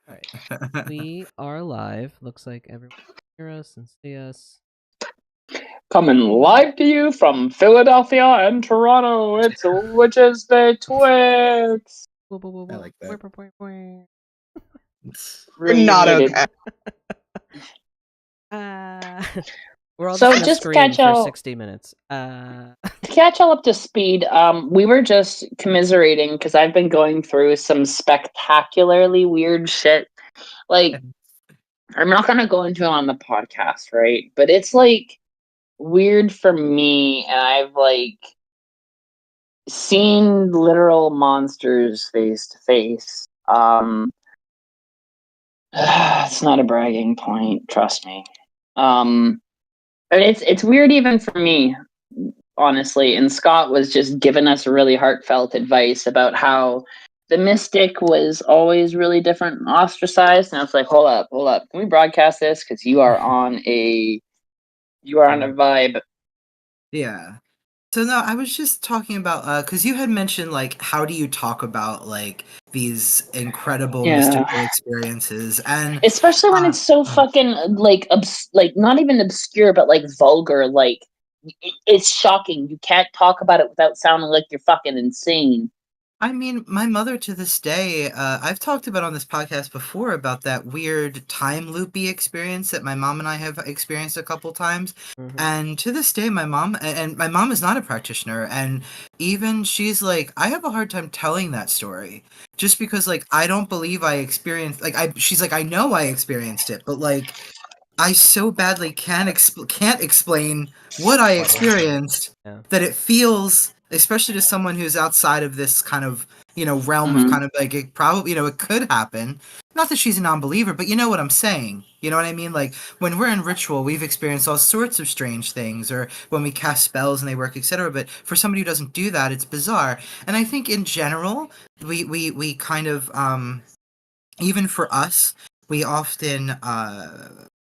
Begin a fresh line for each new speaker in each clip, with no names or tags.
Alright. We are live. Looks like everyone can hear us and see us.
Coming live to you from Philadelphia and Toronto, it's Witches Betwixt.
I like that.
We're not okay.
We're all
So
just gonna
just
scream
catch
for
y'all-
60 minutes.
To catch all up to speed, we were just commiserating because I've been going through some spectacularly weird shit. Like, I'm not gonna go into it on the podcast, right? But it's like weird for me, and I've like seen literal monsters face to face. It's not a bragging point, trust me. And it's weird even for me, honestly. And Scott was just giving us really heartfelt advice about how the mystic was always really different and ostracized. And I was like, hold up, can we broadcast this? Because you are on a vibe.
Yeah. So no, I was just talking about because you had mentioned like how do you talk about like these incredible mystical experiences, and
especially when it's so fucking like like not even obscure but like vulgar. Like it's shocking. You can't talk about it without sounding like you're fucking insane.
I mean, my mother to this day, I've talked about on this podcast before about that weird time loopy experience that my mom and I have experienced a couple times.
Mhm.
And to this day, my mom is not a practitioner. And even she's like, I have a hard time telling that story just because like, I don't believe I experienced, like, she's like, I know I experienced it, but like, I so badly can't explain what I experienced that it feels, especially to someone who's outside of this kind of, realm of kind of like it probably, it could happen. Not that she's a non-believer, but you know what I'm saying. You know what I mean? Like when we're in ritual, we've experienced all sorts of strange things, or when we cast spells and they work, etc. But for somebody who doesn't do that, it's bizarre. And I think in general, we kind of even for us, we often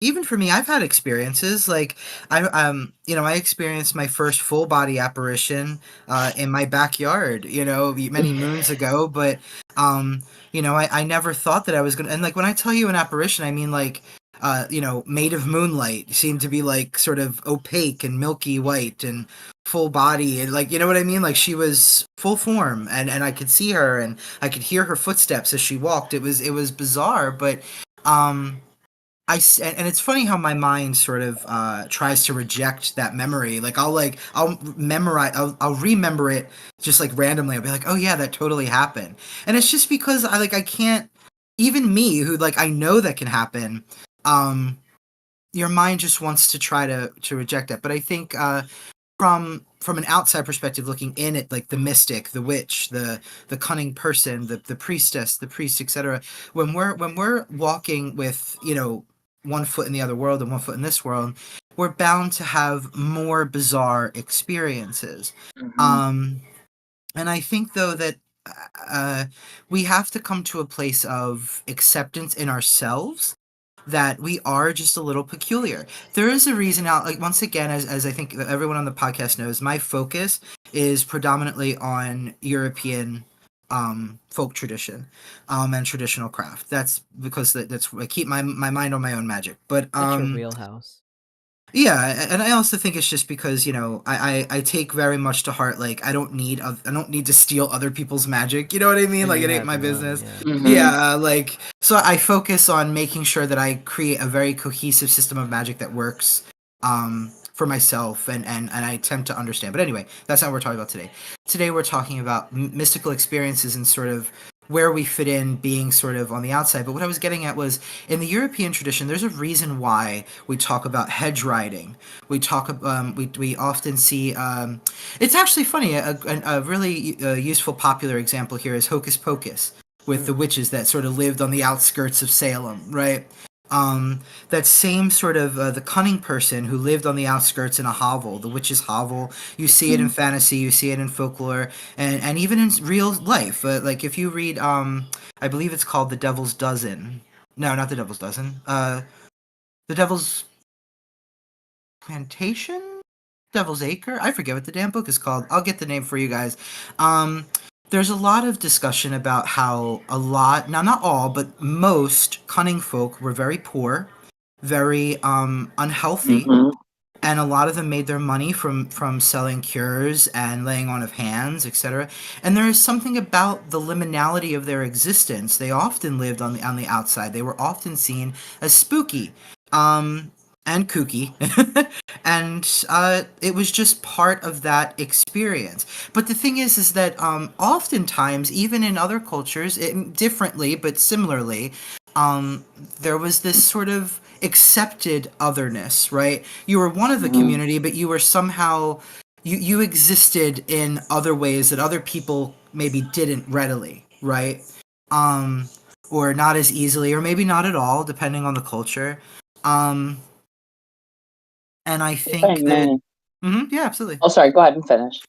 even for me, I've had experiences like I experienced my first full body apparition in my backyard, many moons ago. But I never thought that I was gonna. And like when I tell you an apparition, I mean like made of moonlight, seemed to be like sort of opaque and milky white and full body, and like, you know what I mean? Like she was full form, and I could see her and I could hear her footsteps as she walked. It was bizarre, but and it's funny how my mind sort of tries to reject that memory. Like I'll memorize, I'll remember it just like randomly. I'll be like, oh yeah, that totally happened. And it's just because I can't, even me who like I know that can happen. Your mind just wants to try to reject that. But I think from an outside perspective, looking in at like the mystic, the witch, the cunning person, the priestess, the priest, etc. When we're walking with one foot in the other world and one foot in this world, we're bound to have more bizarre experiences. And I think though that we have to come to a place of acceptance in ourselves that we are just a little peculiar. There is a reason out, like once again, as I think everyone on the podcast knows, my focus is predominantly on European folk tradition and traditional craft. That's because that's I keep my mind on my own magic. But
That's your wheelhouse.
yeah, and I also think it's just because I take very much to heart like I don't need to steal other people's magic. You know what I mean?
And
like
you
it ain't
have
my
your own,
business.
yeah.
Yeah, like so I focus on making sure that I create a very cohesive system of magic that works for myself and I attempt to understand. But anyway, that's not what we're talking about today. Today we're talking about mystical experiences and sort of where we fit in being sort of on the outside. But what I was getting at was in the European tradition, there's a reason why we talk about hedge riding. We talk, we often see, it's actually funny, a really useful popular example here is Hocus Pocus with the witches that sort of lived on the outskirts of Salem, right? That same sort of the cunning person who lived on the outskirts in a hovel, the witch's hovel. You see it in fantasy, you see it in folklore, and even in real life. Like if you read, I believe it's called The Devil's Dozen. No, not The Devil's Dozen. The Devil's Plantation? Devil's Acre? I forget what the damn book is called. I'll get the name for you guys. there's a lot of discussion about how now not all, but most cunning folk were very poor, very unhealthy,
Mm-hmm.
and a lot of them made their money from selling cures and laying on of hands, etc. And there is something about the liminality of their existence. They often lived on the outside. They were often seen as spooky, and kooky, and it was just part of that experience. But the thing is that oftentimes, even in other cultures, differently but similarly, um, there was this sort of accepted otherness, right? You were one of the
Mm-hmm.
community, but you were somehow you existed in other ways that other people maybe didn't readily, right? Um, or not as easily, or maybe not at all, depending on the culture. Um, and I
If I
think that,
may.
yeah, absolutely.
Oh, sorry. Go ahead and finish.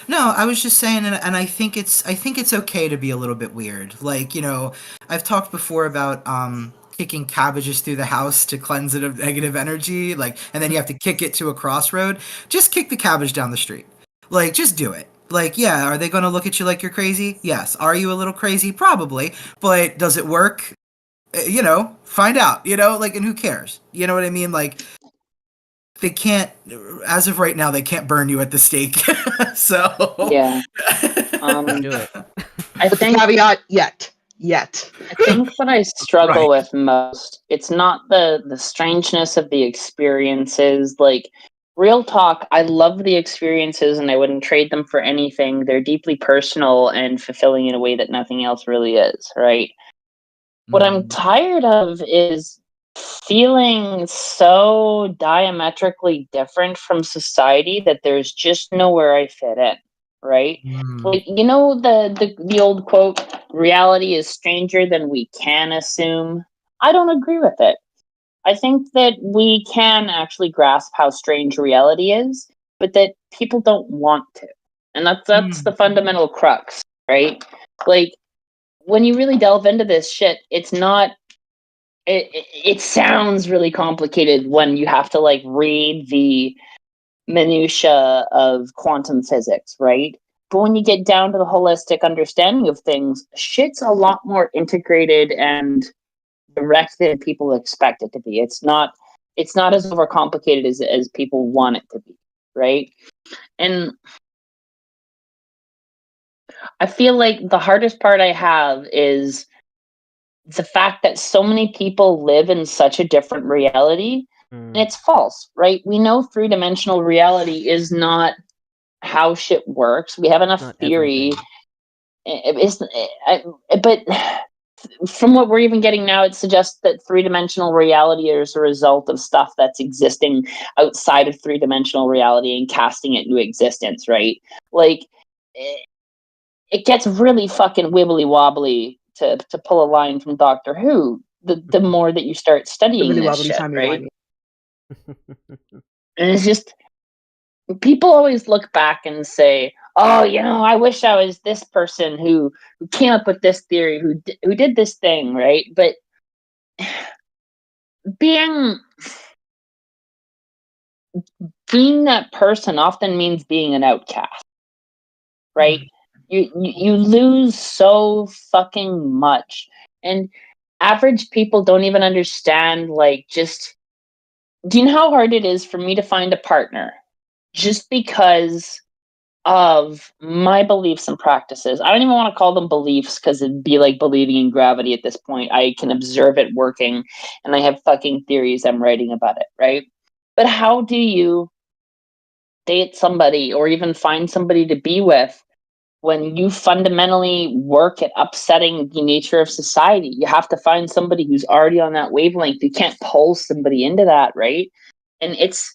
No, I was just saying, and I think it's okay to be a little bit weird. Like, I've talked before about kicking cabbages through the house to cleanse it of negative energy, like, and then you have to kick it to a crossroad. Just kick the cabbage down the street. Like, just do it. Like, yeah, are they going to look at you like you're crazy? Yes. Are you a little crazy? Probably. But does it work? Find out. Like, and who cares? You know what I mean? Like, they can't, as of right now, they can't burn you at the stake. So
Yeah.
Don't do it.
I
With the
think
caveat, yet.
I think what I struggle
Right.
with most, it's not the strangeness of the experiences. Like, real talk, I love the experiences and I wouldn't trade them for anything. They're deeply personal and fulfilling in a way that nothing else really is, right? What I'm tired of is feeling so diametrically different from society that there's just nowhere I fit in, right?
Mm.
Like, the old quote, reality is stranger than we can assume. I don't agree with it. I think that we can actually grasp how strange reality is, but that people don't want to. And that's the
Mm.
fundamental crux, right? Like, when you really delve into this shit, it's not it sounds really complicated when you have to like read the minutia of quantum physics, right? But when you get down to the holistic understanding of things, shit's a lot more integrated and direct than people expect it to be. It's not as overcomplicated as people want it to be, right? And I feel like the hardest part I have is the fact that so many people live in such a different reality, and it's false, right? We know three-dimensional reality is not how shit works. We have enough
Not
theory.
everything.
But from what we're even getting now, it suggests that three-dimensional reality is a result of stuff that's existing outside of three-dimensional reality and casting it into existence, right? Like, it gets really fucking wibbly wobbly to pull a line from Doctor Who. The more that you start studying
Wibbly
this
wobbly,
shit,
timey
right?
wimey.
And it's just, people always look back and say, "Oh, I wish I was this person who came up with this theory, who did this thing," right? But being being that person often means being an outcast, right? You lose so fucking much, and average people don't even understand. Like, just, do you know how hard it is for me to find a partner just because of my beliefs and practices? I don't even want to call them beliefs because it'd be like believing in gravity at this point. I can observe it working, and I have fucking theories I'm writing about it, right? But how do you date somebody or even find somebody to be with when you fundamentally work at upsetting the nature of society? You have to find somebody who's already on that wavelength. You can't pull somebody into that, right? And it's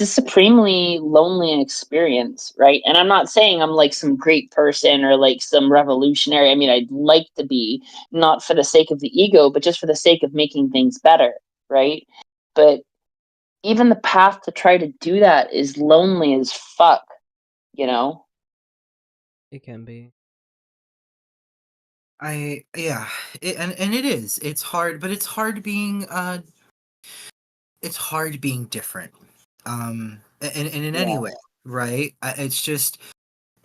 a supremely lonely experience, right? And I'm not saying I'm like some great person or like some revolutionary. I mean, I'd like to be, not for the sake of the ego, but just for the sake of making things better, right? But even the path to try to do that is lonely as fuck, you know?
It can be.
Yeah, and it is. It's hard, but it's hard being different. And in any
Yeah.
way, right? It's just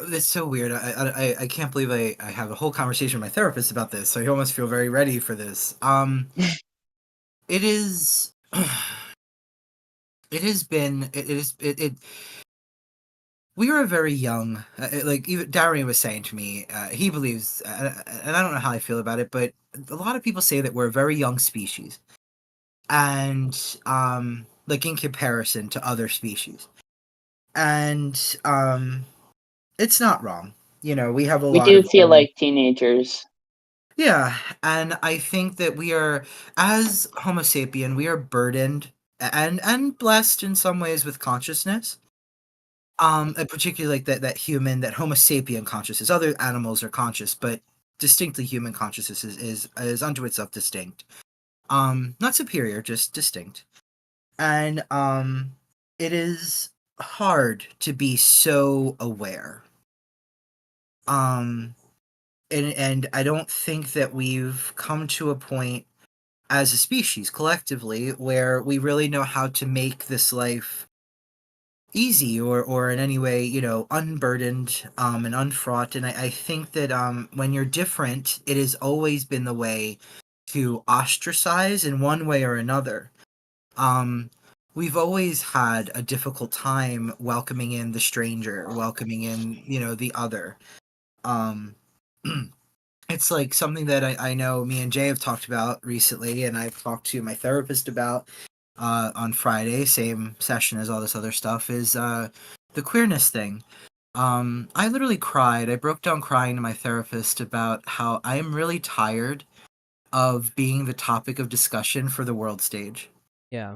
It's so weird. I can't believe I have a whole conversation with my therapist about this. So I almost feel very ready for this. It is. It has been. It is. It we are very young. Like even Darian was saying to me, he believes, and I don't know how I feel about it, but a lot of people say that we're a very young species, and like in comparison to other species, and it's not wrong. You know, we have a
We
lot
do
of
feel like teenagers.
yeah, and I think that we are, as Homo sapien, we are burdened and blessed in some ways with consciousness. And particularly like that human, that Homo sapien consciousness. Other animals are conscious, but distinctly human consciousness is unto itself distinct. Not superior, just distinct. And it is hard to be so aware. Um, and I don't think that we've come to a point as a species collectively where we really know how to make this life easy or in any way, you know, unburdened and unfraught. And I think that when you're different, it has always been the way to ostracize in one way or another. um we've always had a difficult time welcoming in the stranger, welcoming in, you know, the other. um it's like something that I know me and Jay have talked about recently, and I've talked to my therapist about on Friday, same session as all this other stuff, is the queerness thing. I literally cried. I broke down crying to my therapist about how I am really tired of being the topic of discussion for the world stage.
Yeah.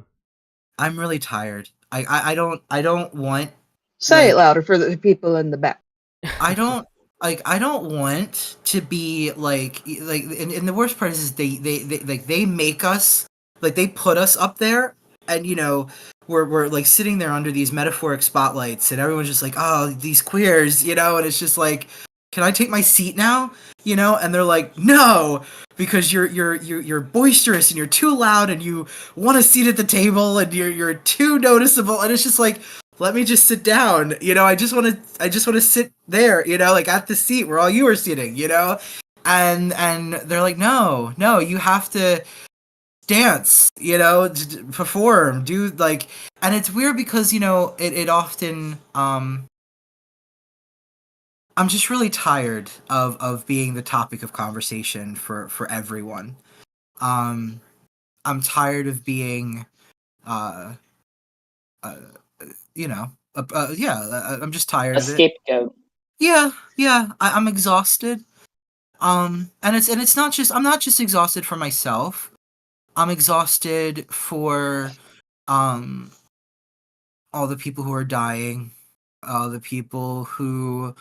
I'm really tired. I don't want,
Say it
like,
louder for the people in the back.
I don't want to be like and the worst part is they make us, like, they put us up there, and you know, we're like sitting there under these metaphoric spotlights, and everyone's just like, oh, these queers, you know, and it's just like, can I take my seat now, you know? And they're like, no, because you're boisterous and you're too loud and you want a seat at the table and you're too noticeable, and it's just like, let me just sit down, you know. I just want to sit there, you know, like at the seat where all you are sitting, you know. And they're like, no, you have to dance, you know, perform, do, like. And it's weird because, you know, it often I'm just really tired of being the topic of conversation for everyone. um I'm tired of being uh, uh you know, yeah, I'm just tired
A
of it.
scapegoat.
Yeah, I'm exhausted. And it's not just, I'm not just exhausted for myself. I'm exhausted for um all the people who are dying, all the people who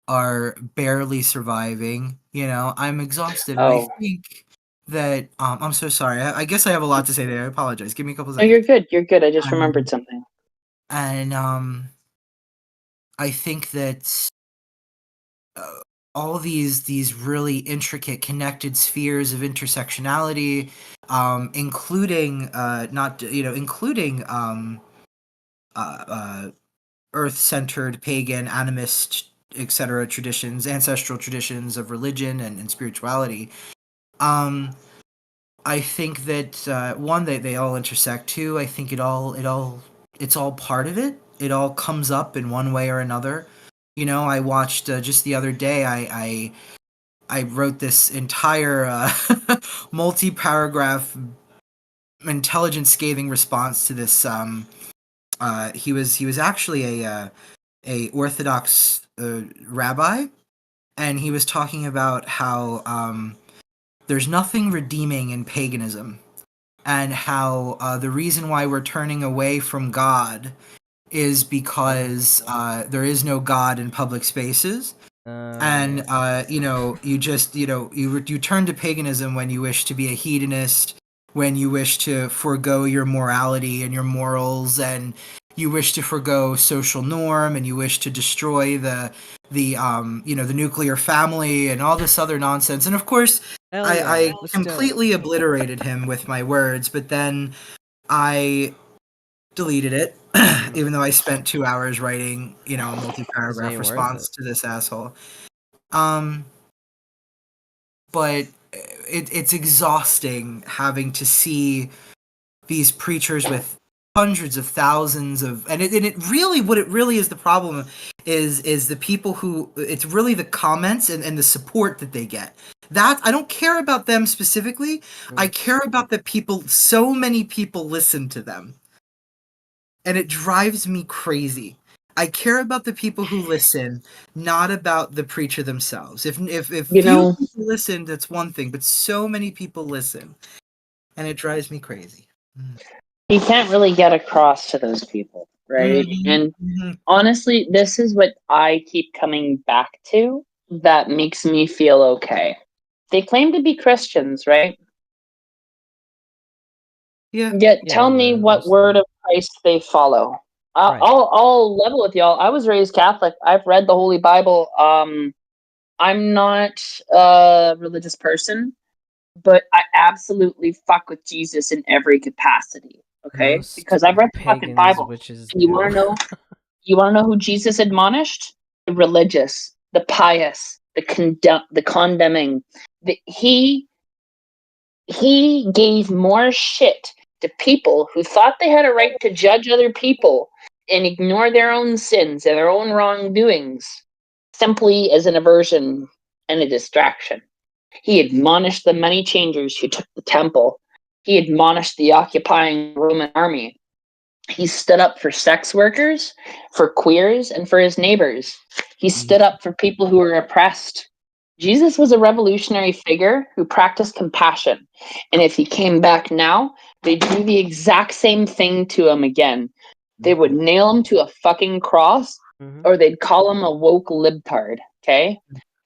are barely surviving. You know, I'm exhausted, and I
Oh,
think that I'm so sorry. I guess I have a lot to say there. I apologize. Give me a couple
no, you're
seconds.
good. You're good. I just
Um,
remembered something.
and I think that uh, all these really intricate connected spheres of intersectionality, including not you know including uh, uh, earth-centered pagan animist etc traditions, ancestral traditions of religion and spirituality. um I think that one, they all intersect. Two, I think it's all part of it. It all comes up in one way or another. You know, I watched just the other day. I wrote this entire multi-paragraph, intelligent, scathing response to this. He was actually a Orthodox rabbi, and he was talking about how there's nothing redeeming in paganism, and how the reason why we're turning away from God is because there is no God in public spaces. And
Yeah.
you know, you just, you know, you turn to paganism when you wish to be a hedonist, when you wish to forego your morality and your morals, and you wish to forego social norm, and you wish to destroy the you know, the nuclear family and all this other nonsense. And of course,
Hell yeah.
I
Let's do it.
completely obliterated him with my words, but then I deleted it even though I spent 2 hours writing, a multi-paragraph
ain't worth
response
it.
to this asshole. But it's exhausting having to see these preachers with hundreds of thousands of, and it really, what it really is, the problem is the people who, it's really the comments and the support that they get. That, I don't care about them specifically. I care about the people. So many people listen to them, and it drives me crazy. I care about the people who listen, not about the preacher themselves. If
You
few
know,
people listen, that's one thing, but so many people listen, and it drives me crazy.
you can't really get across to those people, right? And honestly, this is what I keep coming back to that makes me feel okay. They claim to be Christians, right?
Yeah.
Yet tell me
Yeah,
what
most of
word
them.
of Christ they follow.
Right.
I'll level with y'all. I was raised Catholic. I've read the Holy Bible. I'm not a religious person, but I absolutely fuck with Jesus in every capacity. Okay,
Most
because I've read the fucking
pagans,
Bible.
witches
And you
do.
want to know? You want to know who Jesus admonished? The religious, the pious, the condemning. He gave more shit to people who thought they had a right to judge other people and ignore their own sins and their own wrongdoings simply as an aversion and a distraction. He admonished the money changers who took the temple. He admonished the occupying Roman army. He stood up for sex workers, for queers, and for his neighbors. He stood up for people who were oppressed. Jesus was a revolutionary figure who practiced compassion. And if he came back now, they'd do the exact same thing to him again. They would nail him to a fucking cross, or they'd call him a woke libtard. Okay?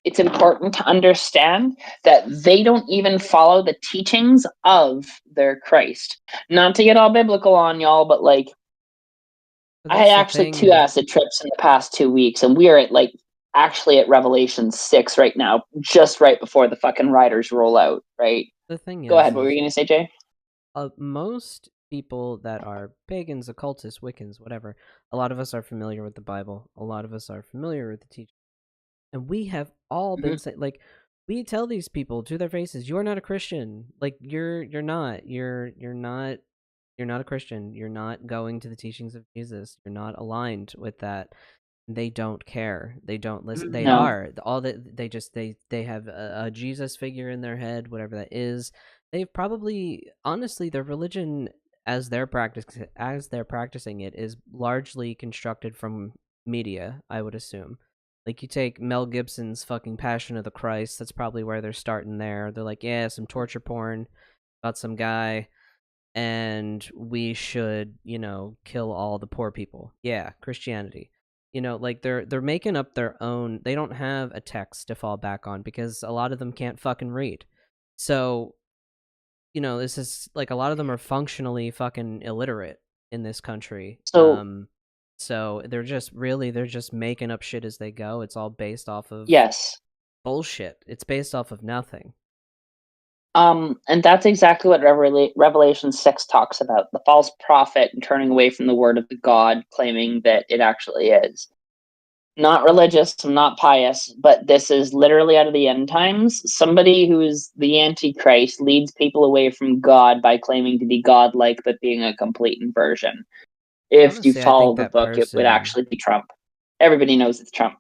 It's important to understand that they don't even follow the teachings of their Christ. Not to get all biblical on y'all, but like,
But
I had
that's the
actually 2
thing.
acid trips in the past 2 weeks, and we are at like actually at Revelation 6 right now, just right before the fucking riders roll out, right?
The thing
Go ahead, what were
is
you gonna say, Jay?
most people that are pagans, occultists, Wiccans, whatever, a lot of us are familiar with the Bible. A lot of us are familiar with the teaching. And we have all been saying, like, we tell these people to their faces, "You're not a Christian. Like, you're not. You're not. You're not a Christian. You're not going to the teachings of Jesus. You're not aligned with that." They don't care. They don't listen. They
No.
are all that they have a Jesus figure in their head, whatever that is. They've probably, honestly, their religion as they're practicing it is largely constructed from media, I would assume. Like, you take Mel Gibson's fucking Passion of the Christ, that's probably where they're starting there. They're like, yeah, some torture porn about some guy, and we should, kill all the poor people. Yeah, Christianity. Like, they're making up their own. They don't have a text to fall back on because a lot of them can't fucking read. So, this is like, a lot of them are functionally fucking illiterate in this country.
So
So they're just making up shit as they go. It's all based off of
yes.
bullshit. It's based off of nothing.
And that's exactly what Revelation 6 talks about, the false prophet and turning away from the word of the God, claiming that it actually is. Not religious, not pious, but this is literally out of the end times. Somebody who is the Antichrist leads people away from God by claiming to be godlike, but being a complete inversion. If you
Honestly, I
follow
think
the
that
book, it would
person.
actually be Trump. Everybody knows it's Trump.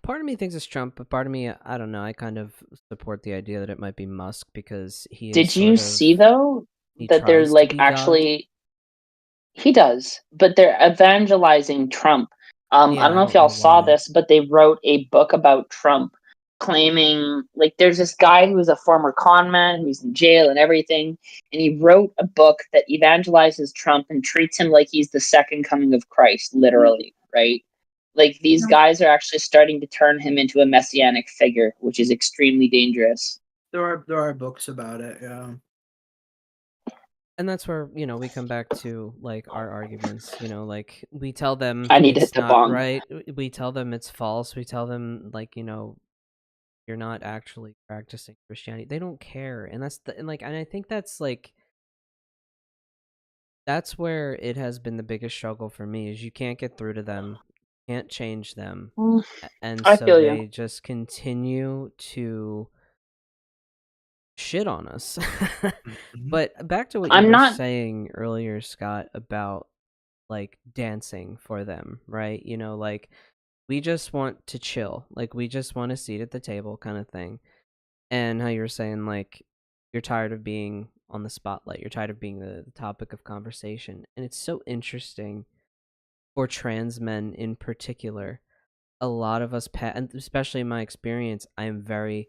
Part of me thinks it's Trump, but part of me, I don't know. I kind of support the idea that it might be Musk because he is
Did you
sort of.
see, though,
He
that they're
tries to
like
be God.
actually. He does, but they're evangelizing Trump. I
Yeah,
don't
I
know if
don't know
y'all saw
why.
this, but they wrote a book about Trump claiming, like, there's this guy who was a former con man who's in jail and everything, and he wrote a book that evangelizes Trump and treats him like he's the second coming of Christ, literally, right? Like, these guys are actually starting to turn him into a messianic figure, which is extremely dangerous.
There are books about it, yeah.
And that's where, we come back to, like, our arguments. Like, we tell them
I need to hit
it's
the
not
bong.
right. We tell them it's false. We tell them, like, you're not actually practicing Christianity. They don't care. And that's and I think that's, like, that's where it has been the biggest struggle for me is you can't get through to them, can't change them, and
I
so
feel you.
they just continue to shit on us. But back to what you
I'm
were
not.
saying earlier, Scott, about like dancing for them, right? You know, like we just want to chill, like we just want a seat at the table kind of thing. And how you were saying like you're tired of being on the spotlight, you're tired of being the topic of conversation. And it's so interesting for trans men in particular. A lot of us and especially in my experience, I am very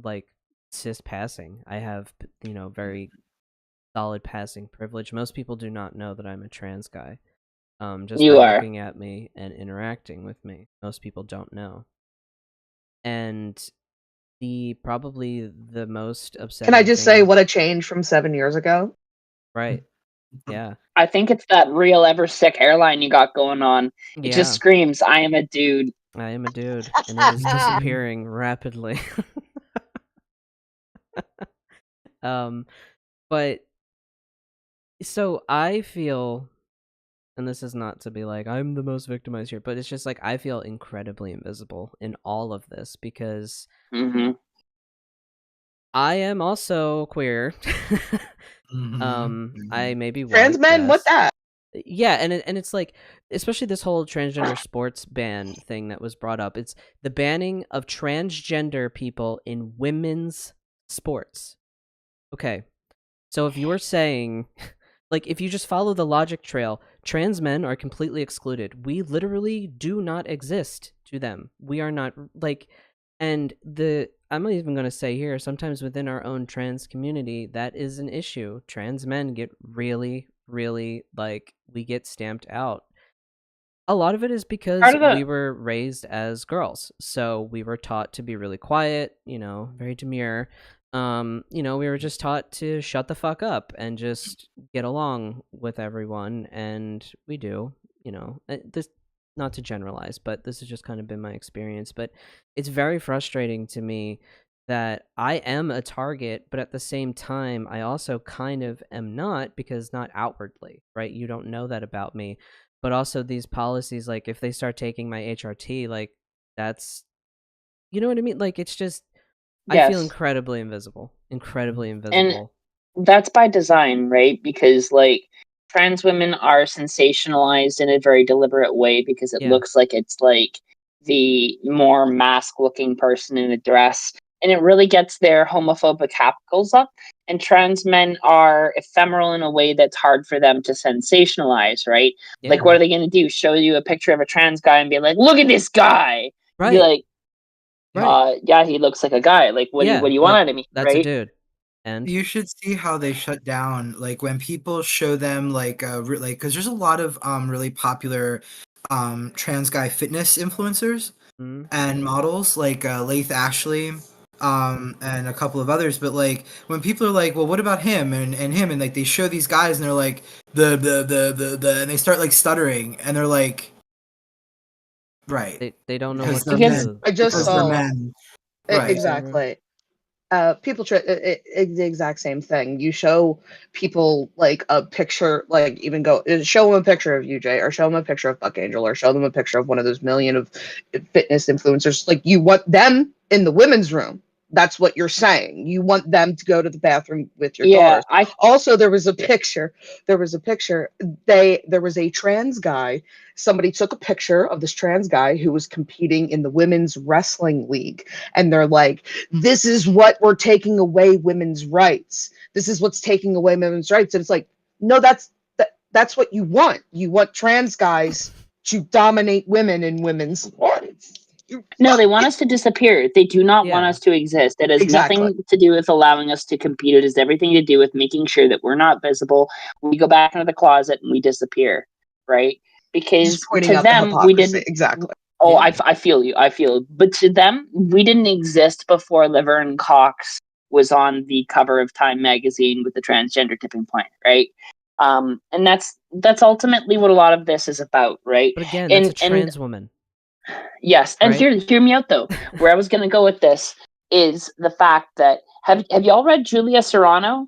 like cis passing. I have, you know, very solid passing privilege. Most people do not know that I'm a trans guy. Just by
You are.
looking at me and interacting with me, most people don't know. And probably the most upsetting
Can I just say
thing,
what a change from 7 years ago?
right? Yeah,
I think it's that real ever sick hairline you got going on. It just
yeah.
screams, "I am a dude."
I am a dude, and it is disappearing rapidly. um, but so I feel, and this is not to be like I'm the most victimized here, but it's just like I feel incredibly invisible in all of this because
Mm-hmm.
I am also queer.
Mhm.
I may be
Trans
white,
men, what
yes.
that?
Yeah, and it's like, especially this whole transgender sports ban thing that was brought up. It's the banning of transgender people in women's sports. Okay, so if you're saying, like, if you just follow the logic trail, trans men are completely excluded. We literally do not exist to them. We are not, like, and I'm not even going to say here, sometimes within our own trans community, that is an issue. Trans men get really, really, like, we get stamped out. A lot of it is because
Part of
we
the
were raised as girls. So we were taught to be really quiet, you know, very demure. You know, we were just taught to shut the fuck up and just get along with everyone, and we do, you know. This, not to generalize, but this has just kind of been my experience, but it's very frustrating to me that I am a target, but at the same time I also kind of am not, because not outwardly, right? You don't know that about me. But also these policies, like if they start taking my HRT, like that's, you know what I mean? Like it's just, I feel
yes,
incredibly invisible, incredibly
and
invisible.
that's by design, right? Because like trans women are sensationalized in a very deliberate way because it
Yeah,
looks like it's like the more mask-looking person in a dress, and it really gets their homophobic hackles up. And trans men are ephemeral in a way that's hard for them to sensationalize, right? Like,
yeah,
what are they going to do? Show you a picture of a trans guy and be like, "Look at this guy." You'd be
right,
like,
right.
yeah, he looks like a guy. Like, what
Yeah,
do you want
like
out of me,
that's a
right?"
dude. And
You should see how they shut down, like when people show them like like because there's a lot of really popular trans guy fitness influencers
mm,
and models like Laith Ashley and a couple of others, but like when people are like, well, what about him and him, and like they show these guys and they're like the and they start like stuttering and they're like, right,
they don't know
because
what
they're
to
Because
men,
do.
I just
because they're
So
saw
men, right.
exactly. People try the exact same thing. You show people like a picture, like even go show them a picture of UJ, or show them a picture of Buck Angel, or show them a picture of one of those million of fitness influencers. Like you want them in the women's room. That's what you're saying. You want them to go to the bathroom with your
yeah,
daughters. Also, there was a picture. There was a picture. There was a trans guy. Somebody took a picture of this trans guy who was competing in the women's wrestling league, and they're like, this is what we're taking away women's rights. This is what's taking away women's rights. And it's like, no, that's what you want. You want trans guys to dominate women in women's sports.
no, they want us to disappear. They do not want
yeah,
us to exist. It has
Exactly.
nothing to do with allowing us to compete. It has everything to do with making sure that we're not visible. We go back into the closet and we disappear, right?
Just
Because
pointing
to
out the
them, we
hypocrisy.
didn't.
Exactly.
Oh,
yeah.
I feel you. I feel. But to them, we didn't exist before Laverne Cox was on the cover of Time magazine with the transgender tipping point, right? And that's ultimately what a lot of this is about, right?
But again, that's a
And
trans woman,
yes, and
right?
hear me out though. Where I was going to go with this is the fact that have y'all read Julia Serrano?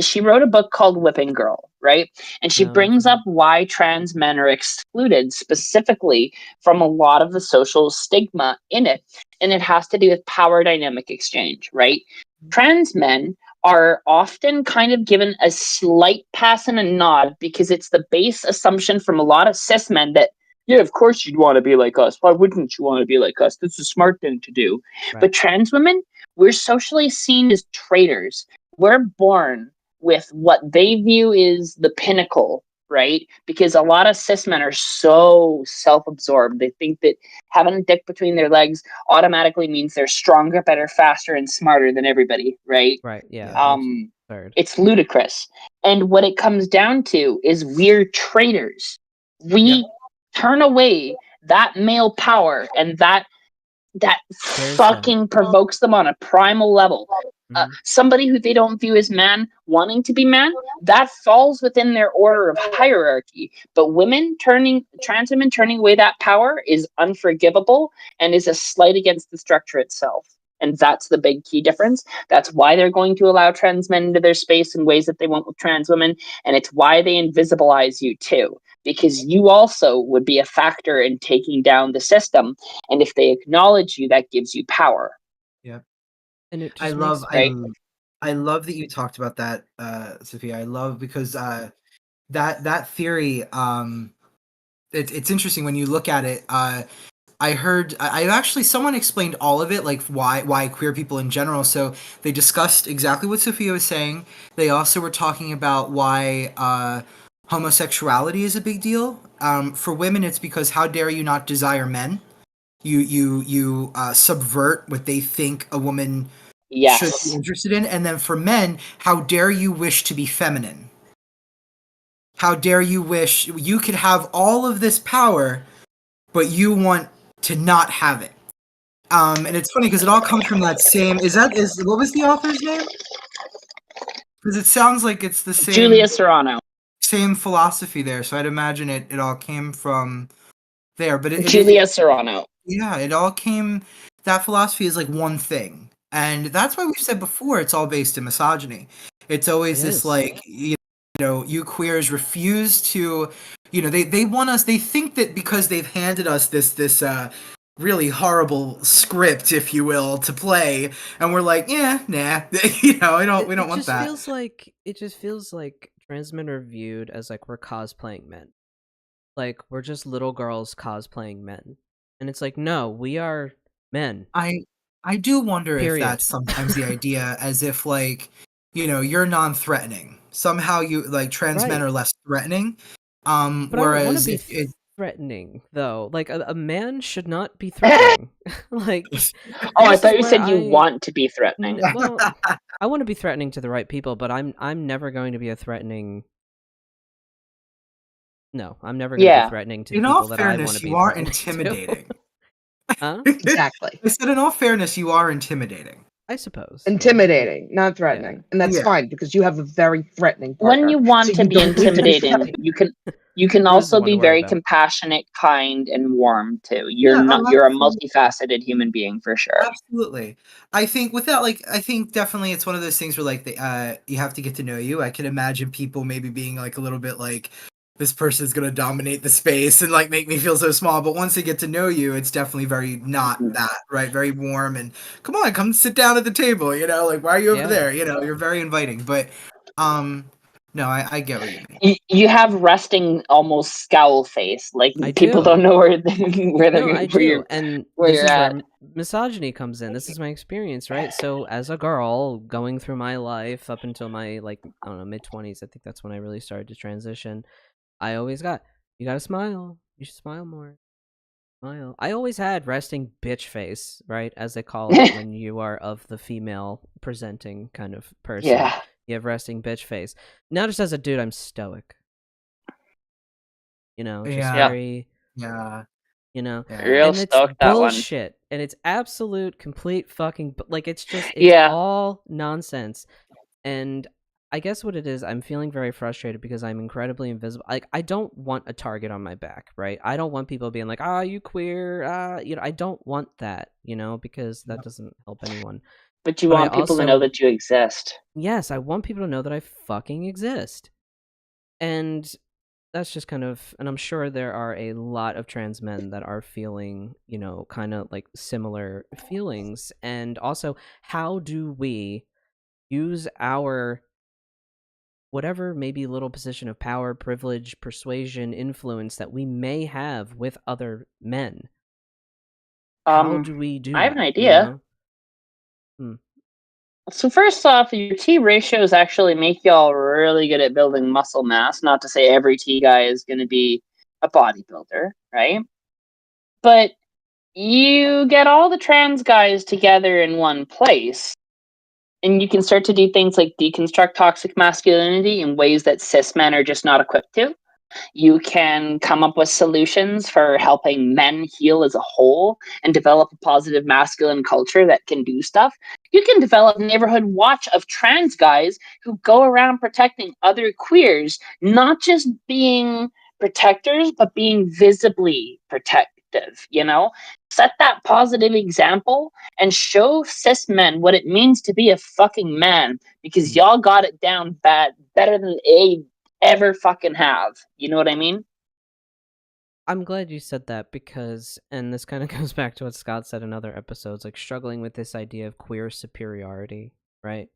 She wrote a book called Whipping Girl. right? And she
No,
brings
okay.
up why trans men are excluded specifically from a lot of the social stigma in it. And it has to do with power dynamic exchange, right? Trans men are often kind of given a slight pass and a nod because it's the base assumption from a lot of cis men that, yeah, of course you'd want to be like us. Why wouldn't you want to be like us? That's a smart thing to do.
Right.
But trans women, we're socially seen as traitors. We're born with what they view is the pinnacle, right? Because a lot of cis men are so self-absorbed. They think that having a dick between their legs automatically means they're stronger, better, faster, and smarter than everybody, right?
Right. Yeah.
Yeah.
That's third.
It's ludicrous. And what it comes down to is we're traitors. We
Yep.
turn away that male power, and that
Scares
fucking provokes them on a primal level.
Mhm.
Somebody who they don't view as man wanting to be man, that falls within their order of hierarchy. But trans women turning away that power is unforgivable and is a slight against the structure itself. And that's the big key difference. That's why they're going to allow trans men into their space in ways that they won't with trans women. And it's why they invisibilize you too, because you also would be a factor in taking down the system. And if they acknowledge you, that gives you power.
Yep.
And it
I
just
love
makes
right?
I love that you talked about that, Sophia. I love because that theory, it's interesting when you look at it. I heard I actually someone explained all of it, like why queer people in general. So they discussed exactly what Sophia was saying. They also were talking about why homosexuality is a big deal. For women, it's because how dare you not desire men? You subvert what they think a woman should be
Yes.
interested in. And then for men, how dare you wish to be feminine? How dare you wish you could have all of this power, but you want to not have it? And it's funny because it all comes from that same. Is what was the author's name? Because it sounds like it's the
Julia Serrano.
same philosophy there. So I'd imagine it all came from there. But
Julia Serrano.
yeah, it all came. That philosophy is like one thing, and that's why we've said before it's all based in misogyny. It's always
It
this
is.
like you know you queers refuse to, they want us. They think that because they've handed us this really horrible script, if you will, to play, and we're like, yeah, nah, we don't want that.
It just feels like trans men are viewed as like we're cosplaying men. Like we're just little girls cosplaying men. And it's like, no, we are men.
I do wonder if
Period.
that's sometimes the idea, as if like, you're non-threatening. Somehow you like trans men
Right.
are less threatening.
But I don't want to
Whereas
be
if
threatening, though. Like a man should not be threatening. Like,
Oh, I
this
thought
is
you
where
said you want to be threatening.
Well, I want to be threatening to the right people, but I'm never going to be a threatening. No, I'm never going to be
Yeah.
threatening to
in
people
all
that I want
fairness,
to be
you are
threatening to.
intimidating.
Huh?
Exactly.
I said in all fairness, you are intimidating.
I suppose.
Intimidating, not threatening.
Yeah.
And that's
Yeah.
fine because you have a very threatening
When
partner.
you want
so
to
you
be
don't need to be
intimidating,
threatening.
you can
Who is the
also
one to
be
worry
very
about?
compassionate, kind, and warm too. You're
Yeah,
not
oh,
you're a
absolutely.
multifaceted human being for sure.
Absolutely. I think with that, like, I think definitely it's one of those things where, like, you have to get to know you. I can imagine people maybe being, like, a little bit like, this person's going to dominate the space and, like, make me feel so small. But once they get to know you, it's definitely very not that, right? Very warm and, come on, come sit down at the table, like, why are you over
Yeah.
there? You're very inviting. But, no, I get what you mean.
You have resting, almost scowl face. Like
I
people
do.
don't know where they're
No, I
where
do.
you're
And
where
this
you're
is
at.
where misogyny comes in. This is my experience, right? So as a girl going through my life up until my, like, I don't know, mid-20s, I think that's when I really started to transition. I always got, you gotta smile. You should smile more. Smile. I always had resting bitch face, right? As they call it when you are of the female presenting kind of person.
Yeah.
You have resting bitch face. Now just as a dude, I'm stoic. Just
Yeah.
very,
Yeah.
yeah.
Real
And it's
stoked that one.
bullshit. And it's absolute, complete fucking, like, it's just, it's
Yeah.
all nonsense. And I guess what it is, I'm feeling very frustrated because I'm incredibly invisible. Like, I don't want a target on my back, right? I don't want people being like, you queer, I don't want that, because that doesn't help anyone.
But you
But I
want people to
also-
know that you exist.
Yes, I want people to know that I fucking exist. And that's just kind of, and I'm sure there are a lot of trans men that are feeling, kind of like similar feelings. And also, how do we use our whatever maybe little position of power, privilege, persuasion, influence that we may have with other men? How do we do
I have
that?
an idea.
Hmm.
So first off, your T ratios actually make y'all really good at building muscle mass. Not to say every T guy is going to be a bodybuilder, right? But you get all the trans guys together in one place, and you can start to do things like deconstruct toxic masculinity in ways that cis men are just not equipped to. You can come up with solutions for helping men heal as a whole and develop a positive masculine culture that can do stuff. You can develop neighborhood watch of trans guys who go around protecting other queers, not just being protectors, but being visibly protective, Set that positive example and show cis men what it means to be a fucking man, because y'all got it down better than a ever fucking have. You know what I mean?
I'm glad you said that because, and this kind of goes back to what Scott said in other episodes, like struggling with this idea of queer superiority, right?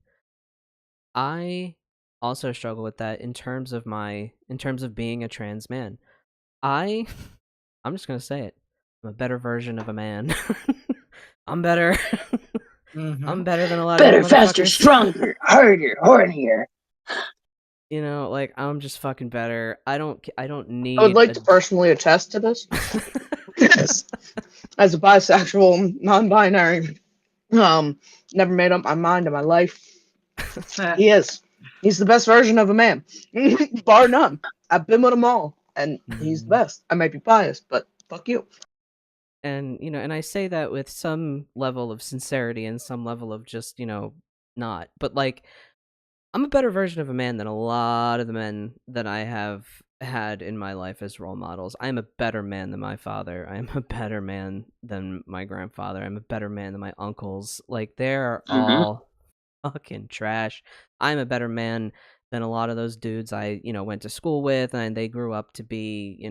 I also struggle with that in terms of being a trans man. I'm just gonna say it. I'm a better version of a man. I'm better. I'm better than a lot of you
Better, faster,
motherfuckers.
stronger, harder, hornier.
Like I'm just fucking better. I don't need.
I would like to personally attest to this. Yes. As a bisexual, non-binary, never made up my mind in my life. He is. He's the best version of a man, bar none. I've been with them all, and he's the best. I might be biased, but fuck you.
And and I say that with some level of sincerity and some level of just not. But like, I'm a better version of a man than a lot of the men that I have had in my life as role models. I am a better man than my father. I am a better man than my grandfather. I'm a better man than my uncles. Like, they're all fucking trash. I'm a better man than a lot of those dudes I, went to school with, and they grew up to be,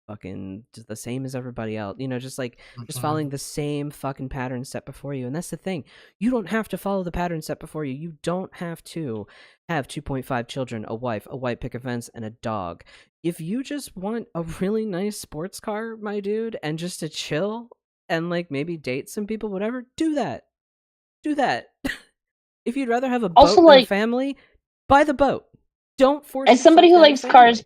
fucking just the same as everybody else. Just like just following the same fucking pattern set before you. And that's the thing. You don't have to follow the pattern set before you. You don't have to have 2.5 children, a wife, a white picket fence, and a dog. If you just want a really nice sports car, my dude, and just to chill and like maybe date some people, whatever, do that. Do that. If you'd rather have a boat than a family, buy the boat. Don't force
as somebody who likes cars.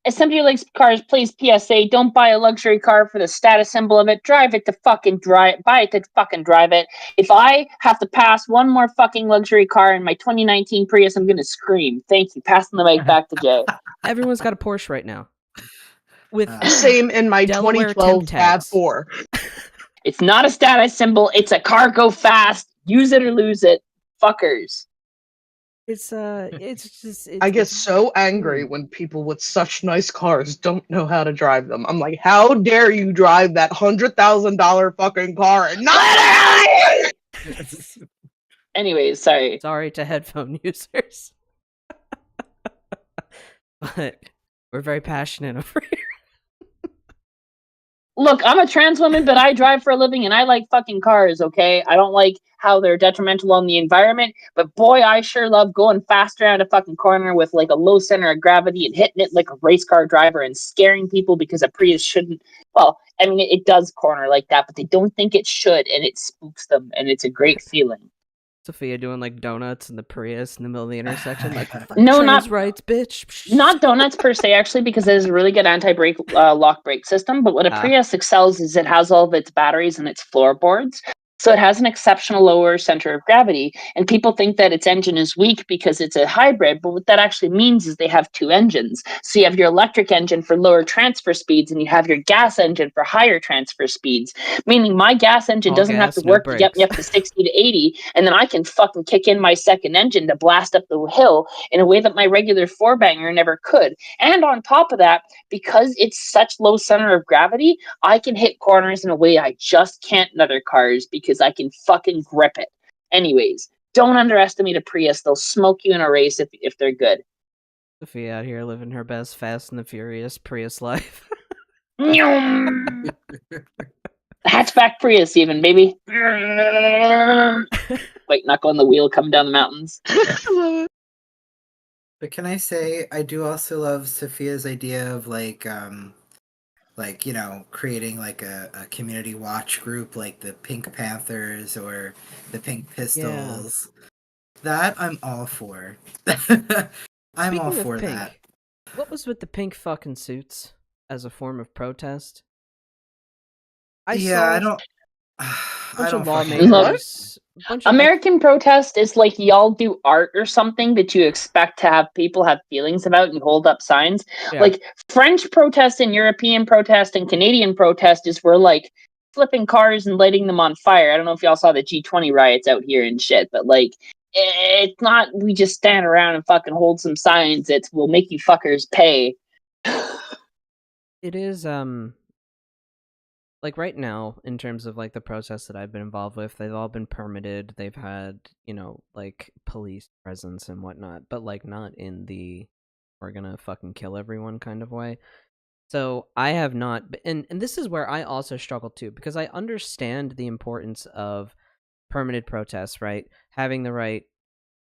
As somebody who likes cars, please PSA: don't buy a luxury car for the status symbol of it. Drive it to fucking drive. Buy it to fucking drive it. If I have to pass one more fucking luxury car in my 2019 Prius, I'm gonna scream. Thank you. Passing the mic back to Jay.
Everyone's got a Porsche right now. With
same in my
Delaware
2012
temp
RAV4.
It's not a status symbol. It's a car. Go fast. Use it or lose it. Fuckers.
It's just.
I get so angry when people with such nice cars don't know how to drive them. I'm like, how dare you drive that $100,000 fucking car and not?
Anyways, sorry.
Sorry to headphone users. But we're very passionate over here.
Look, I'm a trans woman, but I drive for a living and I like fucking cars, okay? I don't like how they're detrimental on the environment, but boy, I sure love going fast around a fucking corner with like a low center of gravity and hitting it like a race car driver and scaring people because a Prius shouldn't. Well, I mean, it does corner like that, but they don't think it should, and it spooks them, and it's a great feeling.
Sophia doing like donuts in the Prius in the middle of the intersection, like
no,
trans
not
rights, bitch.
Not donuts per se, actually, because it has a really good anti-brake lock brake system. But what a Prius excels is it has all of its batteries and its floorboards. So it has an exceptional lower center of gravity, and people think that its engine is weak because it's a hybrid, but what that actually means is they have two engines. So you have your electric engine for lower transfer speeds, and you have your gas engine for higher transfer speeds, meaning my gas engine doesn't have to work to get me up to 60 to 80, and then I can fucking kick in my second engine to blast up the hill in a way that my regular four-banger never could. And on top of that, because it's such low center of gravity, I can hit corners in a way I just can't in other cars because I can fucking grip it. Anyways, don't underestimate a Prius. They'll smoke you in a race if they're good.
Sophia out here living her best Fast and the Furious Prius life.
Hatchback Prius, even, baby. White knuckle on the wheel coming down the mountains.
But can I say, I do also love Sophia's idea of creating like a community watch group, like the Pink Panthers or the Pink Pistols. That I'm all for. I'm all
Speaking of
for
pink,
that.
what was with the pink fucking suits as a form of protest? I
I
saw
don't.
a
I
bunch
don't
of
fucking.
lawmakers.
American protest is like y'all do art or something that you expect to have people have feelings about and hold up signs.
Yeah.
Like French protest and European protest and Canadian protest is where like flipping cars and lighting them on fire. I don't know if y'all saw the G20 riots out here and shit, but like it's not we just stand around and fucking hold some signs. It's we'll make you fuckers pay.
It is like right now, in terms of like the protests that I've been involved with, they've all been permitted. They've had, like police presence and whatnot, but like not in the we're gonna fucking kill everyone kind of way. So I have not, and this is where I also struggle too, because I understand the importance of permitted protests, right? Having the right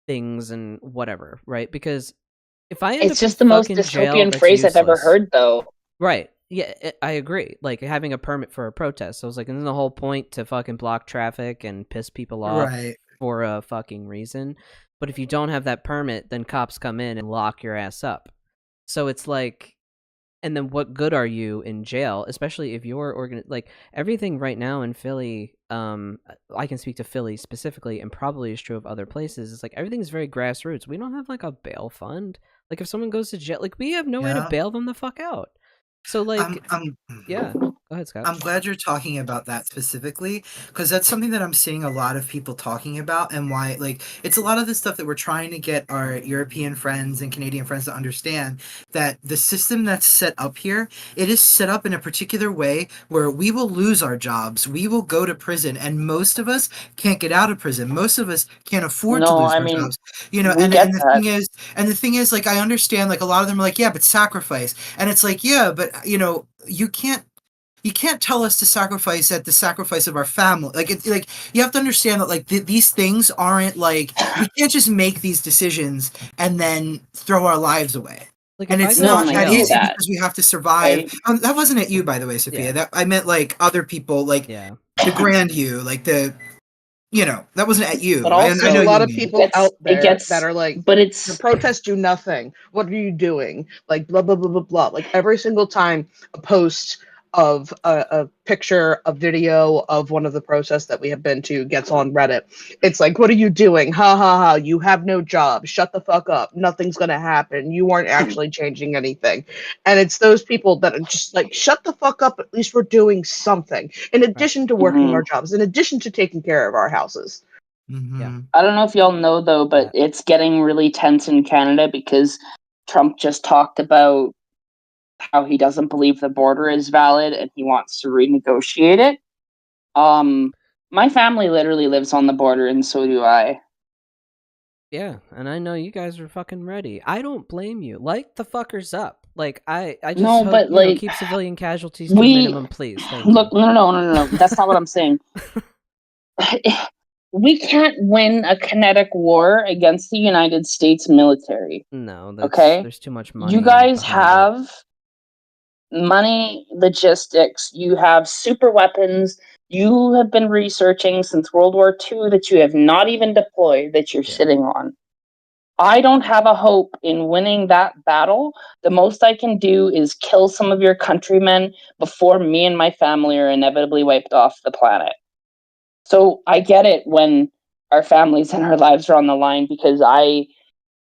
things and whatever, right? Because if I end
It's
up in
just the most
fucking jail,
dystopian
that's
phrase I've ever
useless.
heard, though.
Right. Yeah, I agree. Like having a permit for a protest. So I was like, isn't the whole point to fucking block traffic and piss people off
Right.
for a fucking reason? But if you don't have that permit, then cops come in and lock your ass up. So it's like, and then what good are you in jail? Especially if you're like everything right now in Philly. I can speak to Philly specifically, and probably is true of other places. It's like everything's very grassroots. We don't have like a bail fund. Like if someone goes to jail, like we have no way to bail them the fuck out. So like, yeah. Go ahead, Scott.
I'm glad you're talking about that specifically, because that's something that I'm seeing a lot of people talking about, and why, like, it's a lot of the stuff that we're trying to get our European friends and Canadian friends to understand, that the system that's set up here, it is set up in a particular way where we will lose our jobs, we will go to prison, and most of us can't get out of prison. Most of us can't afford to lose our jobs. And the thing is, like, I understand, like, a lot of them are like, yeah, but sacrifice. And it's like, yeah, but, you can't tell us to sacrifice at the sacrifice of our family. Like, it's like, you have to understand that, like, these things aren't like, we can't just make these decisions and then throw our lives away.
Like,
and
if I
it's
go
not
to
that
jail,
easy because we have to survive.
Right?
That wasn't at you, by the way, Sophia.
Yeah.
That I meant like other people, like the grand you, like the, that wasn't at you.
But also,
I know
there's a lot
you
of
mean.
people out there that are like,
but
the protests do nothing. What are you doing? Like, blah, blah, blah, blah, blah. Like, every single time a post of a picture, a video of one of the protests that we have been to gets on Reddit, it's like, what are you doing? Ha, ha, ha. You have no job. Shut the fuck up. Nothing's going to happen. You aren't actually changing anything. And it's those people that are just like, shut the fuck up. At least we're doing something. In addition to working our jobs, in addition to taking care of our houses.
Mm-hmm.
I don't know if y'all know, though, but it's getting really tense in Canada because Trump just talked about how he doesn't believe the border is valid and he wants to renegotiate it. My family literally lives on the border, and so do I.
Yeah, and I know you guys are fucking ready. I don't blame you. Light the fuckers up. Like, I just hope, keep civilian casualties to a minimum, please. Thank you.
No. That's not what I'm saying. We can't win a kinetic war against the United States military.
No, there's too much money.
You guys have money, logistics, you have super weapons, you have been researching since World War II that you have not even deployed, that you're sitting on. I don't have a hope in winning that battle. The most I can do is kill some of your countrymen before me and my family are inevitably wiped off the planet. So I get it when our families and our lives are on the line, because I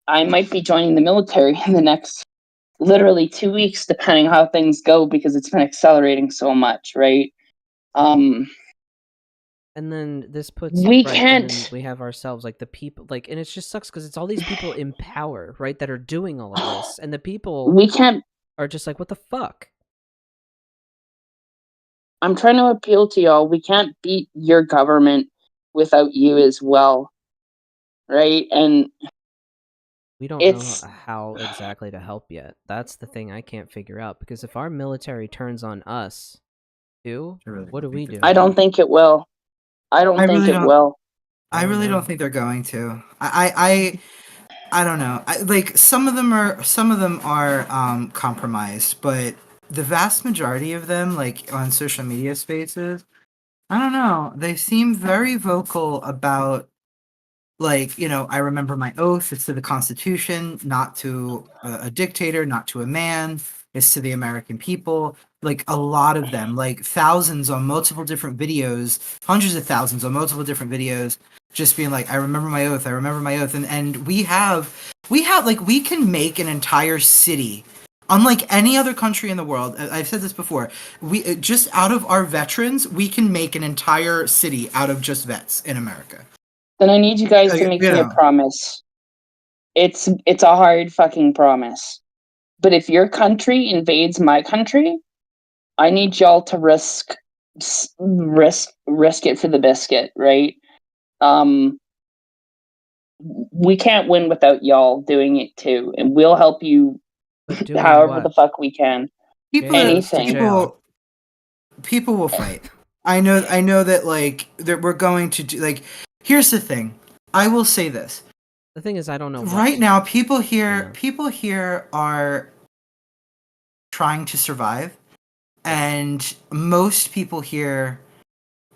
might be joining the military in the next literally 2 weeks, depending how things go, because it's been accelerating so much, right?
And then this puts
we
and then we have ourselves, like the people, like, and it just sucks because it's all these people in power, right, that are doing all of this, and the people are just like, what the fuck?
I'm trying to appeal to y'all. We can't beat your government without you as well, right? And
We don't know
It's
how exactly to help yet. That's the thing I can't figure out, because if our military turns on us too,
I really
what do
don't
we
think they're
do?
I don't think it will. I
I
don't think
really
it
don't.
will.
I
don't
really
know.
don't think they're going to. I don't know. Like some of them are compromised, but the vast majority of them, like on social media spaces, I don't know. They seem very vocal about, like, I remember my oath. It's to the Constitution, not to a dictator, not to a man. It's to the American people. Like a lot of them, like thousands on multiple different videos, hundreds of thousands on multiple different videos, just being like, I remember my oath. I remember my oath. And we have like, we can make an entire city. Unlike any other country in the world, I've said this before. We just out of our veterans, we can make an entire city out of just vets in America.
Then I need you guys to
You
make me a
know,
promise. It's a hard fucking promise. But if your country invades my country, I need y'all to risk it for the biscuit, right? Um, we can't win without y'all doing it too, and we'll help you
But doing
however the
what?
fuck we can.
people
Anything.
people will fight. I know that, like, that we're going to do, like, here's the thing. I will say this.
The thing is, I don't know what
Right
to
now
do.
people here are trying to survive, and most people here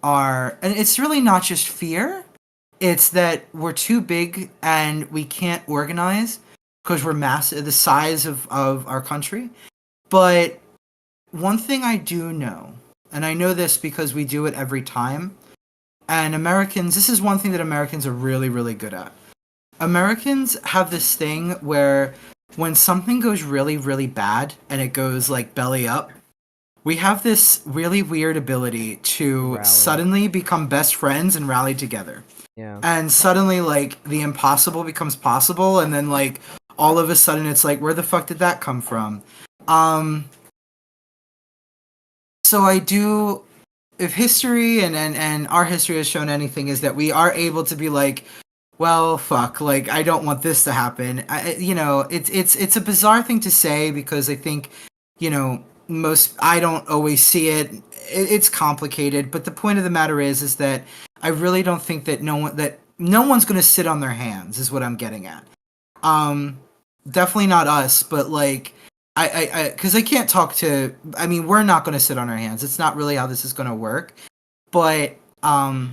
are, and it's really not just fear. It's that we're too big and we can't organize because we're massive, the size of our country. But one thing I do know, and I know this because we do it every time, and Americans, this is one thing that Americans are really, really good at. Americans have this thing where when something goes really, really bad and it goes like belly up, we have this really weird ability to
Rally.
suddenly become best friends and rally together.
Yeah.
And suddenly, like, the impossible becomes possible, and then, like, all of a sudden it's like, where the fuck did that come from? So I do, if history and our history has shown anything, is that we are able to be like, well, fuck, like, I don't want this to happen. It's a bizarre thing to say, because I think, I don't always see it. It's complicated, but the point of the matter is that I really don't think that no one's going to sit on their hands, is what I'm getting at. Definitely not us, but, like, because I can't talk to. I mean, we're not going to sit on our hands. It's not really how this is going to work. But I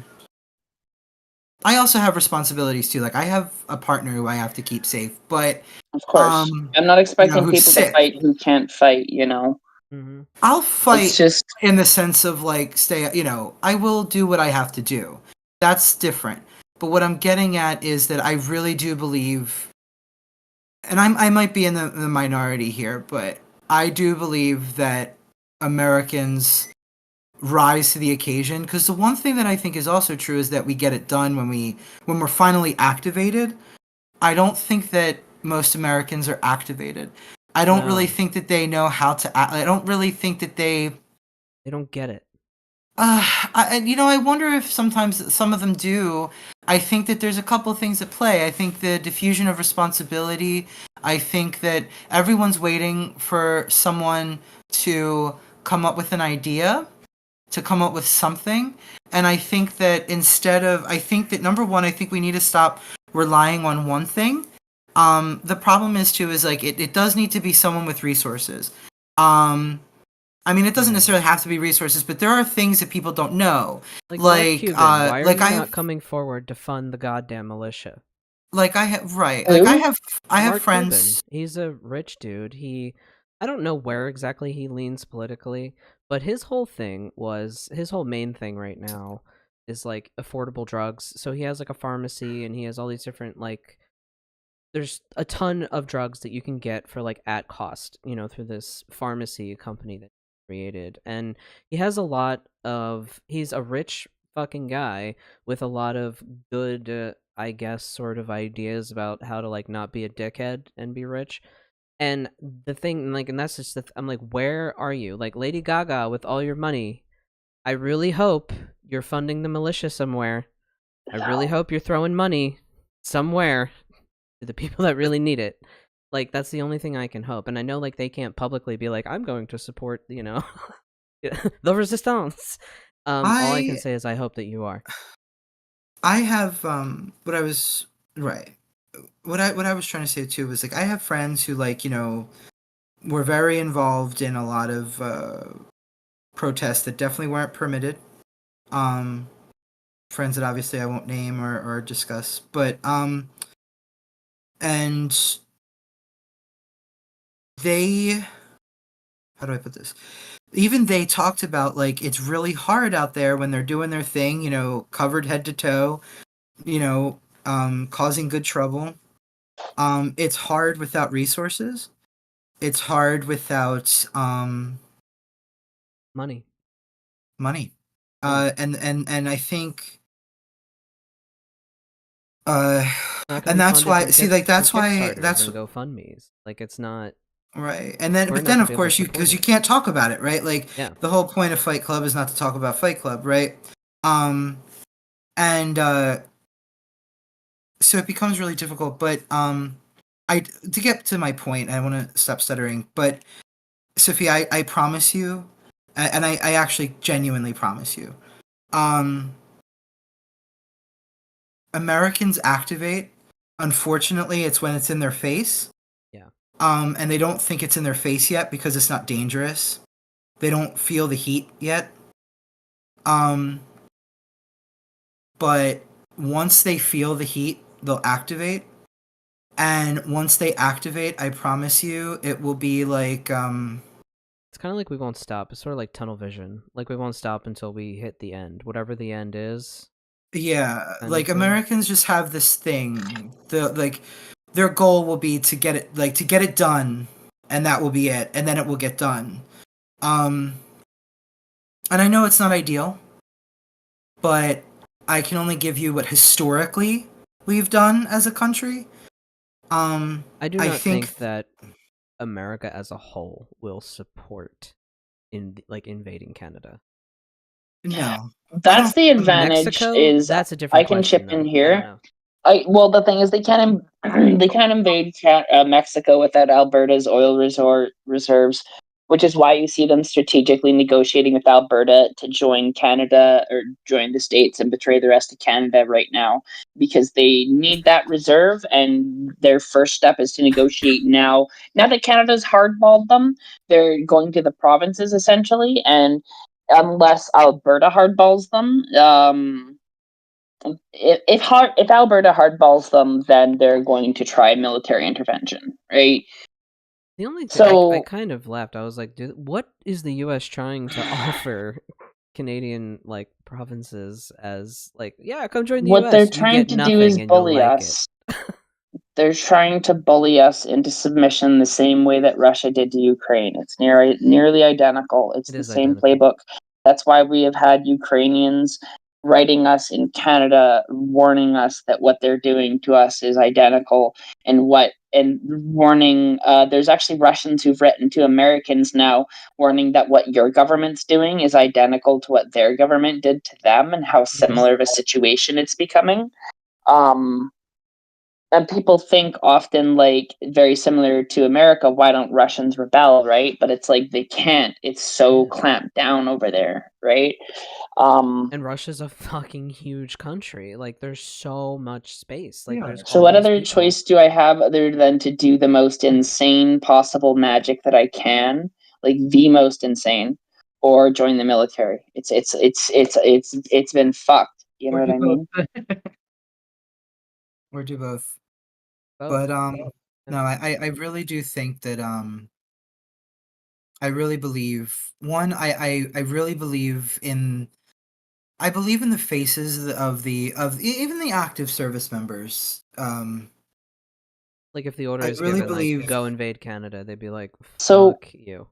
also have responsibilities too. Like, I have a partner who I have to keep safe. But
Of course, I'm not expecting
who's
people to
sick.
fight who can't fight.
Mm-hmm.
I'll
It's
fight
just
in the sense of, like, I will do what I have to do. That's different. But what I'm getting at is that I really do believe, and I might be in the minority here, but I do believe that Americans rise to the occasion. Because the one thing that I think is also true is that we get it done when we're finally activated. I don't think that most Americans are activated. I don't really
No.
think that they know how to act. I don't really think that they.
They don't get it.
I wonder if sometimes some of them do. I think that there's a couple of things at play. I think the diffusion of responsibility. I think that everyone's waiting for someone to come up with an idea, to come up with something. And I think that number one, I think we need to stop relying on one thing. The problem is too, is like, it does need to be someone with resources. I mean, it doesn't necessarily have to be resources, but there are things that people don't know.
Like Mark Cuban, why are you
I
not
have,
coming forward to fund the goddamn militia?
like I have right,
Who?
like I have
Mark
friends.
Cuban. He's a rich dude. I don't know where exactly he leans politically, but his whole main thing right now is like affordable drugs. So he has like a pharmacy, and he has all these different, like, there's a ton of drugs that you can get for like at cost, through this pharmacy company that he created. And he's a rich fucking guy with a lot of good, I guess, sort of ideas about how to, like, not be a dickhead and be rich. And the thing, like, and that's just I'm like, where are you? Like, Lady Gaga, with all your money, I really hope you're funding the militia somewhere. I really hope you're throwing money somewhere. to the people that really need it. Like, that's the only thing I can hope. And I know, like, they can't publicly be like, I'm going to support, the resistance. All I can say is I hope that you are.
I have what I was right. What I was trying to say too was like I have friends who like were very involved in a lot of protests that definitely weren't permitted. Friends that obviously I won't name or discuss, but and they, how do I put this? Even they talked about like it's really hard out there when they're doing their thing, covered head to toe, causing good trouble. It's hard without resources. It's hard without
Money.
money.
Yeah.
And I think
Not gonna
and
be
that's
funded
why
through
see like that's
through
why
Kickstarters and GoFundMe's. Like, it's not.
right. And then
We're
but
not
then
gonna
of
be able to
course you
support
because you
it.
can't talk about it, right? Like
Yeah.
the whole point of Fight Club is not to talk about Fight Club, right? And so it becomes really difficult, but I to get to my point, I want to stop stuttering, but Sophie, I promise you, and I actually genuinely promise you, Americans activate. Unfortunately, it's when it's in their face.
Yeah.
And they don't think it's in their face yet because it's not dangerous. They don't feel the heat yet. But once they feel the heat, they'll activate. And once they activate, I promise you, it will be like
It's kind of like we won't stop. It's sort of like tunnel vision. Like, we won't stop until we hit the end, whatever the end is.
yeah,
Kind
like
of thing.
Americans just have this thing. Their goal will be to get it done, and that will be it, and then it will get done. And I know it's not ideal, but I can only give you what historically we've done as a country.
I do
I
not
think
think that America as a whole will support invading Canada.
no.
That's the advantage.
Mexico,
Is
that's a different
I can
question,
chip in
though. I don't
here.
know.
Well, the thing is, they can't they can't invade Mexico without Alberta's oil reserves, which is why you see them strategically negotiating with Alberta to join Canada or join the States and betray the rest of Canada right now, because they need that reserve, and their first step is to negotiate now. Now that Canada's hardballed them, they're going to the provinces essentially, and unless Alberta hardballs them, if Alberta hardballs them, then they're going to try military intervention, right?
The only thing I
So
kind of laughed. I was like, what is the U.S. trying to offer Canadian provinces as yeah, come join the
what they're
U.S. You
trying
get
to do is
nothing and you'll
bully
like it.
us. They're trying to bully us into submission the same way that Russia did to Ukraine. It's nearly identical. It's
It
the
is
same
identical.
playbook. That's why we have had Ukrainians writing us in Canada, warning us that what they're doing to us is identical, and warning. There's actually Russians who've written to Americans now, warning that what your government's doing is identical to what their government did to them, and how similar of a situation it's becoming. And people think often, like, very similar to America, why don't Russians rebel, right? But it's like they can't. It's so
Yeah.
clamped down over there, right?
And Russia's a fucking huge country. Like, there's so much space. Like, there's
So
all
what
these
other
people.
choice do I have other than to do the most insane possible magic that I can, like the most insane, or join the military? It's been fucked. You know what I mean?
Or do both.
Both.
But
Yeah.
no, I really do think that I really believe I really believe in the faces of even the active service members.
Like, if the order
I
is
really
given, like,
believe
go invade Canada, they'd be like,
So
fuck you.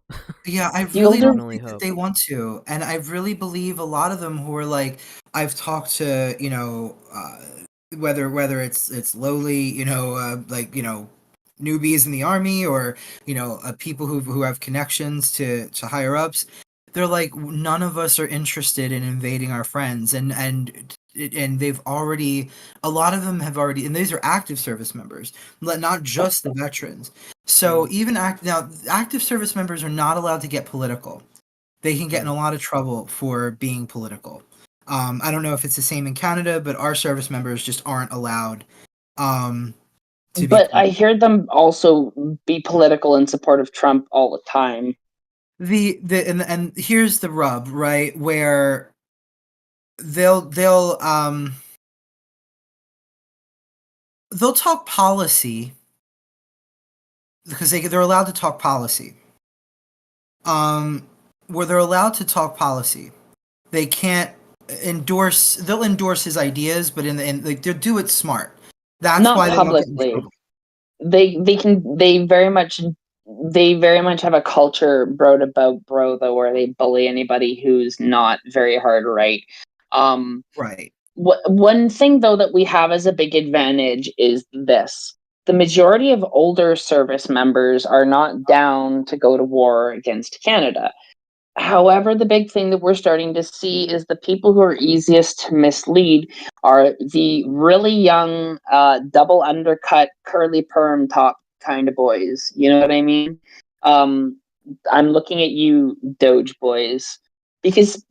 yeah, I
the
really
older
don't
only
think that
hope.
they want to, and I really believe a lot of them who are like I've talked to, whether it's lowly, newbies in the army or people who have connections to higher ups. They're like none of us are interested in invading our friends, and and they've already, a lot of them have already, and these are active service members, not just the veterans. So even now, active service members are not allowed to get political. They can get in a lot of trouble for being political. I don't know if it's the same in Canada, but our service members just aren't allowed to be
But I
political.
hear them also be political in support of Trump all the time.
And here's the rub, right? Where they'll talk policy because they're allowed to talk policy. Where they're allowed to talk policy, they can't endorse. They'll endorse his ideas, but in the end, like, they'll do it smart. That's
Not
why they don't get in
publicly.
trouble.
They very much have a culture bro though, where they bully anybody who's not very hard right.
Right.
One thing though that we have as a big advantage is this: the majority of older service members are not down to go to war against Canada. However, the big thing that we're starting to see is the people who are easiest to mislead are the really young, double undercut, curly perm top kind of boys. You know what I mean? Um, I'm looking at you, Doge boys, because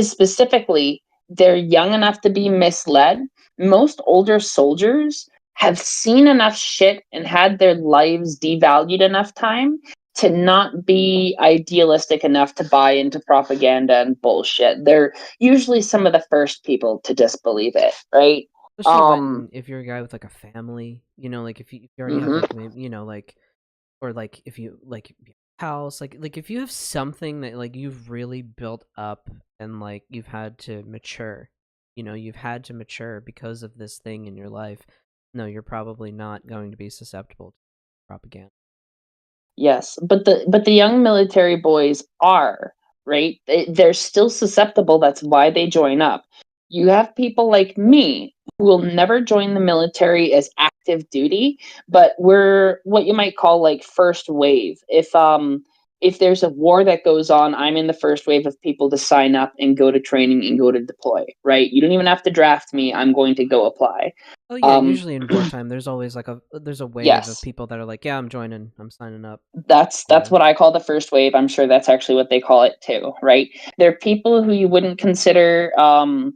specifically they're young enough to be misled. Most older soldiers have seen enough shit and had their lives devalued enough time to not be idealistic enough to buy into propaganda and bullshit. They're usually some of the first people to disbelieve it, right?
Especially when if you're a guy with like a family, like if you already have
Mhm.
like like, or like if you like house, like if you have something that like you've really built up and like you've had to mature, you've had to mature because of this thing in your life. No, you're probably not going to be susceptible to propaganda.
Yes, but the young military boys are, right. They're still susceptible. That's why they join up. You have people like me who will never join the military as active duty, but we're what you might call like first wave. If there's a war that goes on, I'm in the first wave of people to sign up and go to training and go to deploy, right? You don't even have to draft me. I'm going to go apply.
Oh yeah, usually in wartime, there's always like there's a wave of
Yes.
people that are like, yeah, I'm joining, I'm signing up.
That's
Yeah.
what I call the first wave. I'm sure that's actually what they call it too, right? They're people who you wouldn't consider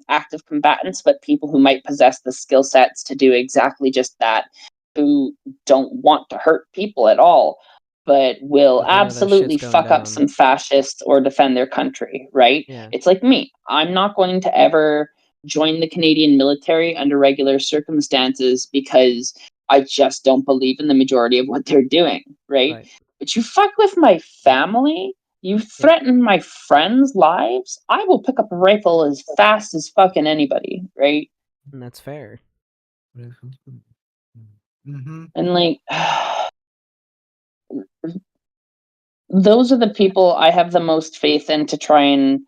active combatants, but people who might possess the skill sets to do exactly just that, who don't want to hurt people at all, but will
But they know that shit's
absolutely
going
fuck up
down.
some fascists or defend their country, right?
Yeah.
It's like me. I'm not going to ever join the Canadian military under regular circumstances because I just don't believe in the majority of what they're doing, right?
Right.
But you fuck with my family, you
Yeah.
threaten my friends' lives, I will pick up a rifle as fast as fucking anybody, right?
And that's fair.
Mm-hmm.
And like those are the people I have the most faith in to try and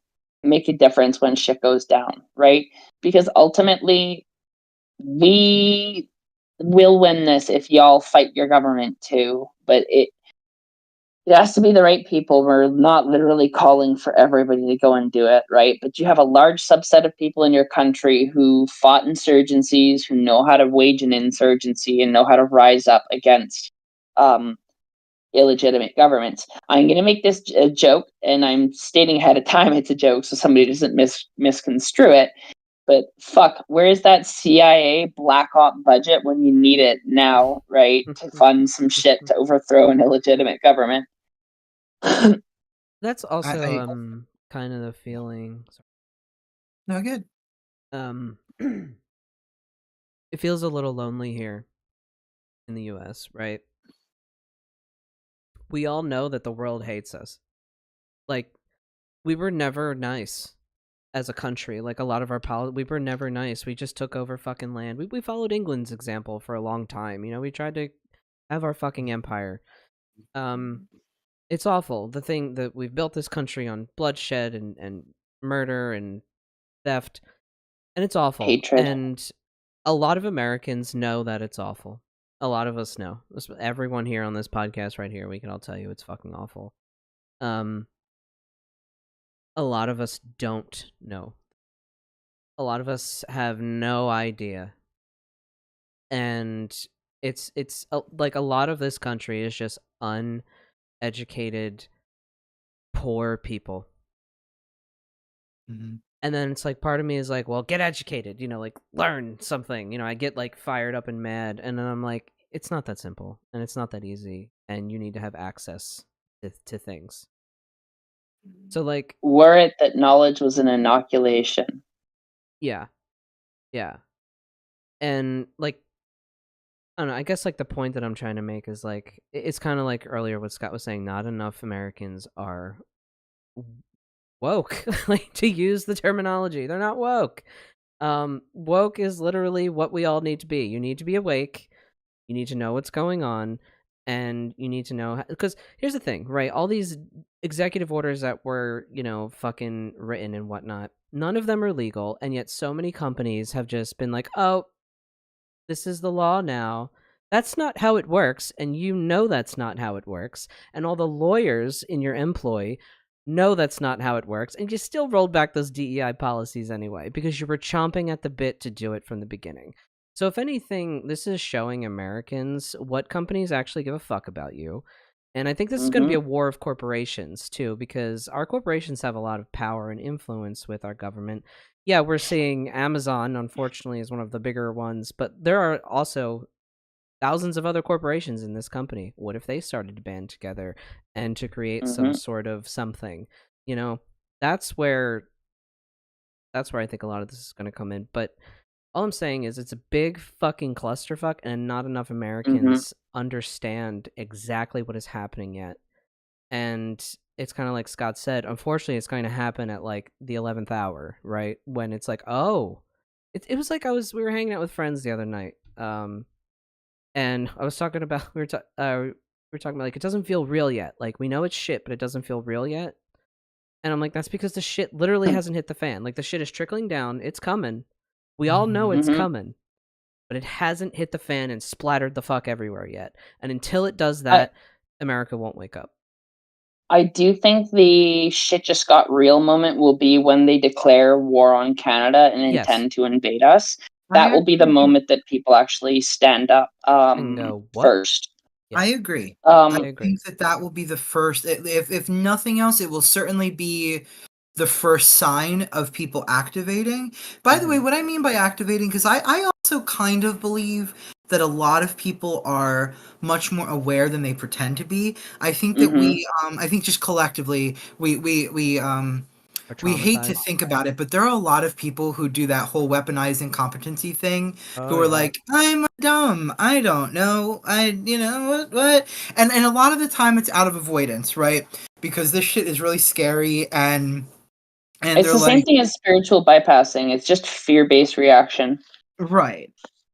make a difference when shit goes down, right? Because ultimately we will win this if y'all fight your government too, but it has to be the right people. We're not literally calling for everybody to go and do it, right? But you have a large subset of people in your country who fought insurgencies, who know how to wage an insurgency and know how to rise up against illegitimate governments. I'm going to make this a joke, and I'm stating ahead of time it's a joke so somebody doesn't misconstrue it. But fuck, where's that CIA black op budget when you need it now, right? To fund some shit to overthrow an illegitimate government.
That's also
I
kind of the feeling.
no good.
It feels a little lonely here in the US, right? We all know that the world hates us. Like, we were never nice as a country. Like, a lot of our we were never nice. We just took over fucking land. We followed England's example for a long time. We tried to have our fucking empire. It's awful. The thing that we've built this country on bloodshed and murder and theft, and it's awful.
Hatred.
And a lot of Americans know that it's awful. A lot of us know. Everyone here on this podcast right here, we can all tell you it's fucking awful. A lot of us don't know. a lot of us have no idea, and it's like a lot of this country is just uneducated, poor people.
Mhm.
And then it's like part of me is like, well, get educated, like learn something. I get like fired up and mad, and then I'm like, it's not that simple, and it's not that easy, and you need to have access to things. So like,
Were it that knowledge was an inoculation.
yeah, yeah, and like, I don't know. I guess like the point that I'm trying to make is like it's kind of like earlier what Scott was saying. Not enough Americans are woke, like to use the terminology. They're not woke. Woke is literally what we all need to be. You need to be awake. You need to know what's going on, and you need to know because here's the thing, right? All these executive orders that were, fucking written and whatnot, none of them are legal, and yet so many companies have just been like, "Oh, this is the law now." That's not how it works, and that's not how it works, and all the lawyers in your employ know that's not how it works, and you still rolled back those DEI policies anyway because you were chomping at the bit to do it from the beginning. So if anything, this is showing Americans what companies actually give a fuck about you. And I think this is going to be a war of corporations too, because our corporations have a lot of power and influence with our government. Yeah, we're seeing Amazon, unfortunately, is one of the bigger ones, but there are also thousands of other corporations in this company. What if they started to band together and to create some sort of something? That's where I think a lot of this is going to come in. But all I'm saying is it's a big fucking clusterfuck, and not enough Americans understand exactly what is happening yet. And it's kind of like Scott said, unfortunately, it's going to happen at like the 11th hour, right? When it's like, oh, it was like we were hanging out with friends the other night. And I was talking about, we were talking about like, it doesn't feel real yet. Like, we know it's shit, but it doesn't feel real yet. And I'm like, that's because the shit literally hasn't hit the fan. Like, the shit is trickling down. It's coming. We all know it's coming, but it hasn't hit the fan and splattered the fuck everywhere yet. And until it does that, America won't wake up.
I do think the shit just got real moment will be when they declare war on Canada and intend to invade us. That will be the moment that people actually stand up
And go, what?
first.
Yeah.
I agree.
I
think that will be the first. If nothing else, it will certainly be the first sign of people activating. By the way, what I mean by activating, because I also kind of believe that a lot of people are much more aware than they pretend to be. I think that I think just collectively, we hate to think about it, but there are a lot of people who do that whole weaponizing competency thing, who are like, I'm dumb, I don't know, what? And a lot of the time it's out of avoidance, right? Because this shit is really scary, and
it's the same thing as spiritual bypassing. It's just fear-based reaction.
Right.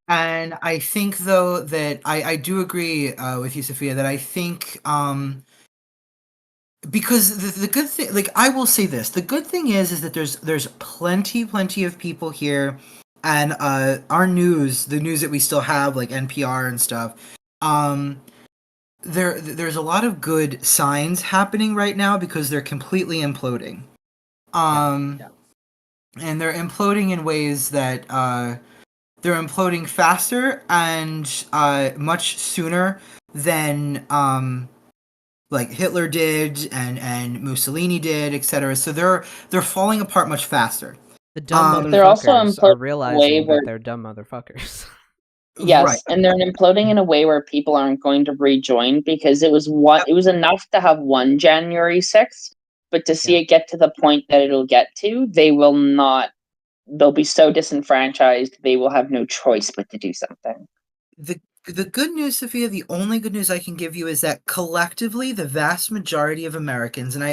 And I think, though, that I do agree with you, Sophia, that I think because the good thing, like, I will say this, the good thing is that there's plenty of people here, and our news, the news that we still have, like NPR and stuff, there's a lot of good signs happening right now because they're completely imploding. And they're imploding in ways that they're imploding faster and much sooner than like Hitler did and Mussolini did, etc. So they're falling apart much faster.
The dumb
they're also
motherfuckers are realizing that they're dumb motherfuckers.
Yes,
Right.
and they're imploding in a way where people aren't going to rejoin because it was enough to have one January 6th, but to see it get to the point that it'll get to, they'll be so disenfranchised, they will have no choice but to do something.
The good news, Sophia, the only good news I can give you is that collectively, the vast majority of Americans, and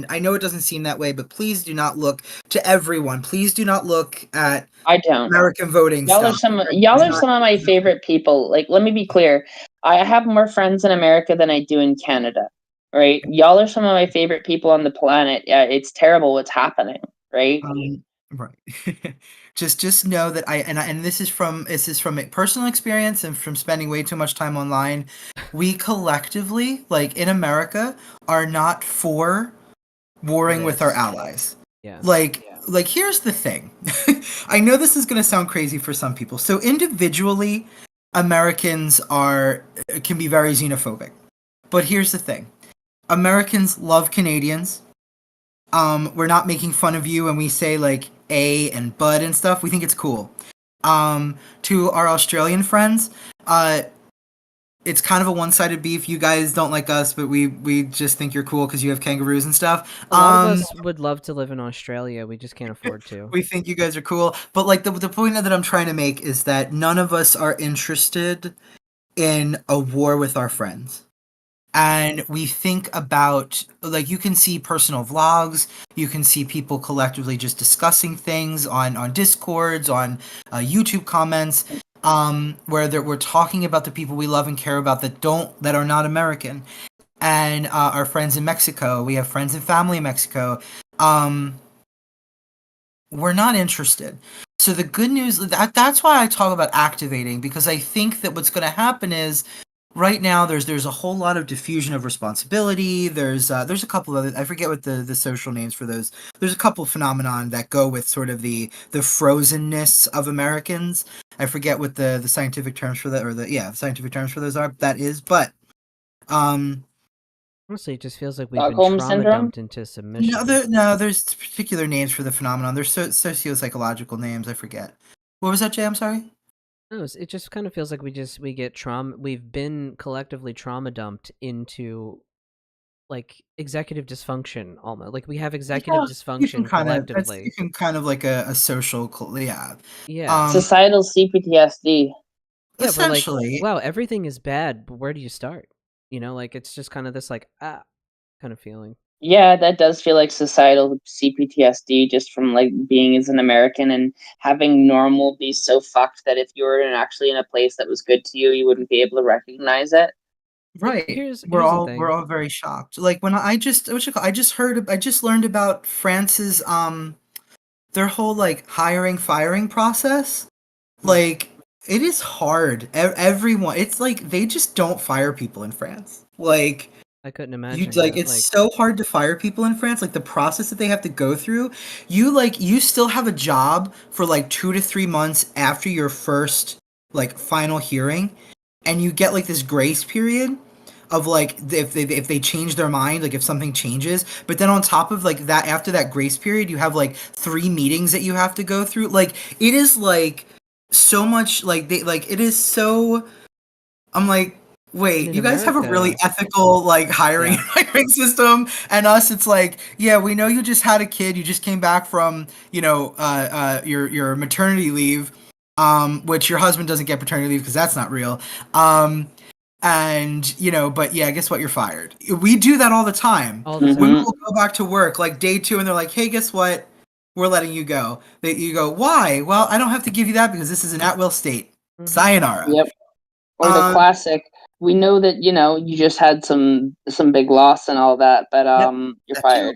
I know it doesn't seem that way, but please do not look to everyone. Please do not look at American voting
Y'all
stuff.
Y'all are some of my favorite people. Like, let me be clear. I have more friends in America than I do in Canada. Right? Y'all are some of my favorite people on the planet. Yeah, it's terrible what's happening, right?
Right. just know that and this is from personal experience and from spending way too much time online. We collectively, like in America, are not for warring with our allies.
Yeah.
Like like, here's the thing. I know this is going to sound crazy for some people. So individually, Americans can be very xenophobic. But here's the thing. Americans love Canadians. We're not making fun of you when we say like A and bud and stuff. We think it's cool. To our Australian friends, it's kind of a one-sided beef. You guys don't like us, but we just think you're cool because you have kangaroos and stuff.
A lot of us would love to live in Australia. We just can't afford to.
We think you guys are cool. But like the point that I'm trying to make is that none of us are interested in a war with our friends. And we think about, like, you can see personal vlogs, you can see people collectively just discussing things on Discords, on YouTube comments, where we're talking about the people we love and care about that are not American. And our friends in Mexico, we have friends and family in Mexico. We're not interested. So the good news, that's why I talk about activating, because I think that what's going to happen is, right now there's a whole lot of diffusion of responsibility. There's a couple of, I forget what the social names for those. There's a couple of phenomenon that go with sort of the frozenness of Americans. I forget what the scientific terms for that, or scientific terms for those are. That is, but
honestly, it just feels like we've been
Stockholm
trauma
syndrome?
dumped into submission.
there's particular names for the phenomenon. There's socio-psychological names. I forget. What was that, Jay? I'm sorry.
No, it just kind of feels like we get trauma. We've been collectively trauma dumped into like executive dysfunction almost. Like we have executive dysfunction collectively.
You can kind of like a social,
Yeah.
Societal CPTSD.
Yeah,
essentially.
We're like, wow, everything is bad, but where do you start? You know, like it's just kind of this like kind of feeling.
Yeah, that does feel like societal CPTSD, just from like being as an American and having normal be so fucked that if you were actually in a place that was good to you, you wouldn't be able to recognize it.
Right.
Here's
we're
the thing.
all very shocked. Like when I just learned about France's their whole like hiring firing process. Like it is hard. Everyone, it's like they just don't fire people in France. Like
I couldn't imagine.
It's so hard to fire people in France. Like the process that they have to go through. You still have a job for like 2 to 3 months after your first like final hearing, and you get like this grace period of like if they change their mind, like if something changes. But then on top of like that, after that grace period, you have like 3 meetings that you have to go through. Like it is like so much. Like it is so. I'm like, wait, you guys have a really ethical like hiring system, and us, it's like, yeah, we know you just had a kid, you just came back from your maternity leave, which your husband doesn't get paternity leave because that's not real, and but yeah, guess what, you're fired. We do that all the time. When we'll go back to work like day 2, and they're like, hey, guess what, we're letting you go. You go, why? Well, I don't have to give you that because this is an at-will state. Sayonara.
Yep. Or the classic, we know that, you just had some big loss and all that, but you're fired.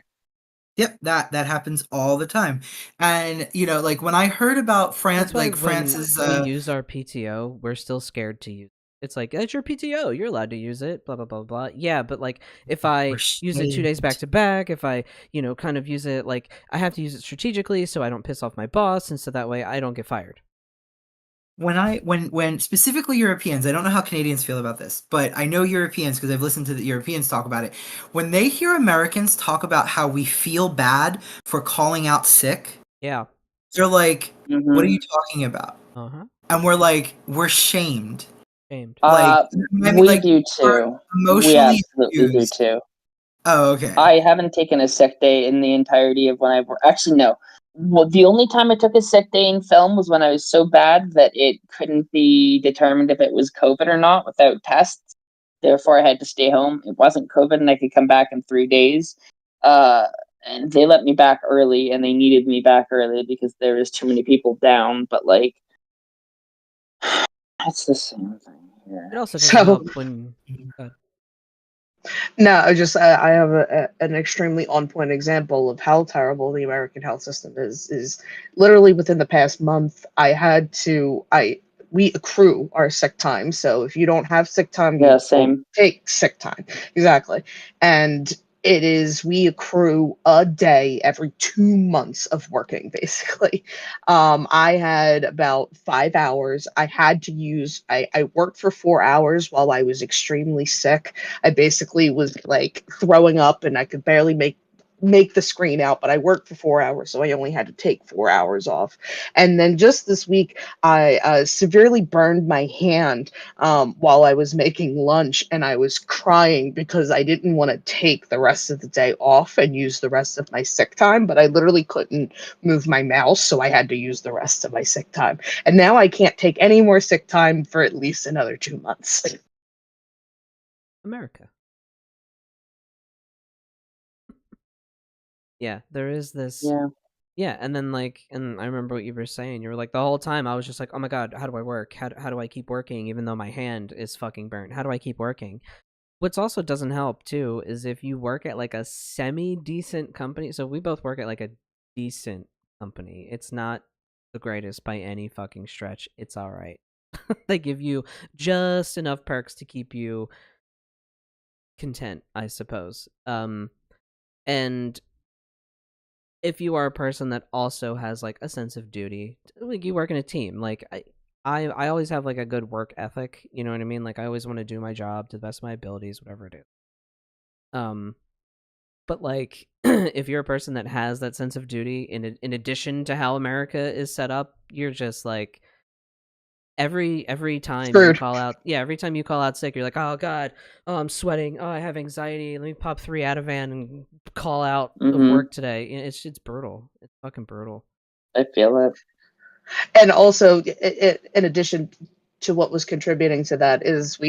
Yep, that happens all the time. And like when I heard about France, like France's
we use our PTO, we're still scared to use it. It's like, it's your PTO, you're allowed to use it, blah blah blah blah. Yeah, but like if I use it 2 days back to back, if I kind of use it, like I have to use it strategically so I don't piss off my boss, and so that way I don't get fired.
When specifically Europeans, I don't know how Canadians feel about this, but I know Europeans because I've listened to the Europeans talk about it. When they hear Americans talk about how we feel bad for calling out sick,
yeah,
they're like, what are you talking about? And we're like, we're shamed.
Like, we do too. We absolutely do too.
Oh, okay.
I haven't taken a sick day in the entirety of when I've actually no. Well, the only time I took a sick day in film was when I was so bad that it couldn't be determined if it was COVID or not without tests. Therefore, I had to stay home. It wasn't COVID, and I could come back in 3 days. And they let me back early, and they needed me back early because there was too many people down. But like, that's the same thing here.
It also doesn't help when.
No, I have an extremely on-point example of how terrible the American health system is. Is literally within the past month, we accrue our sick time. So if you don't have sick time,
same.
Take sick time. Exactly. And it is, we accrue a day every 2 months of working, basically. I had about 5 hours. I worked for 4 hours while I was extremely sick. I basically was like throwing up and I could barely make the screen out, but I worked for 4 hours, so I only had to take 4 hours off. And then just this week, I severely burned my hand while I was making lunch, and I was crying because I didn't want to take the rest of the day off and use the rest of my sick time, but I literally couldn't move my mouse, so I had to use the rest of my sick time. And now I can't take any more sick time for at least another 2 months.
America. Yeah, there is this. Yeah, and then and I remember what you were saying. You were like, the whole time I was just like, oh my god, how do I work? How do I keep working even though my hand is fucking burnt? How do I keep working? What's also doesn't help too is if you work at like a semi-decent company. So we both work at like a decent company. It's not the greatest by any fucking stretch. It's all right. They give you just enough perks to keep you content, I suppose. And if you are a person that also has like a sense of duty, like you work in a team, like I always have like a good work ethic, you know what I mean? Like I always want to do my job to the best of my abilities, whatever it is. But like if you're a person that has that sense of duty in addition to how America is set up, you're just like every time
Screwed.
you call out every time you call out sick, you're like, oh god, oh I'm sweating, oh I have anxiety, let me pop 3 Ativan and call out of work today. It's brutal. It's fucking brutal.
I feel it.
And also, in addition to what was contributing to that, is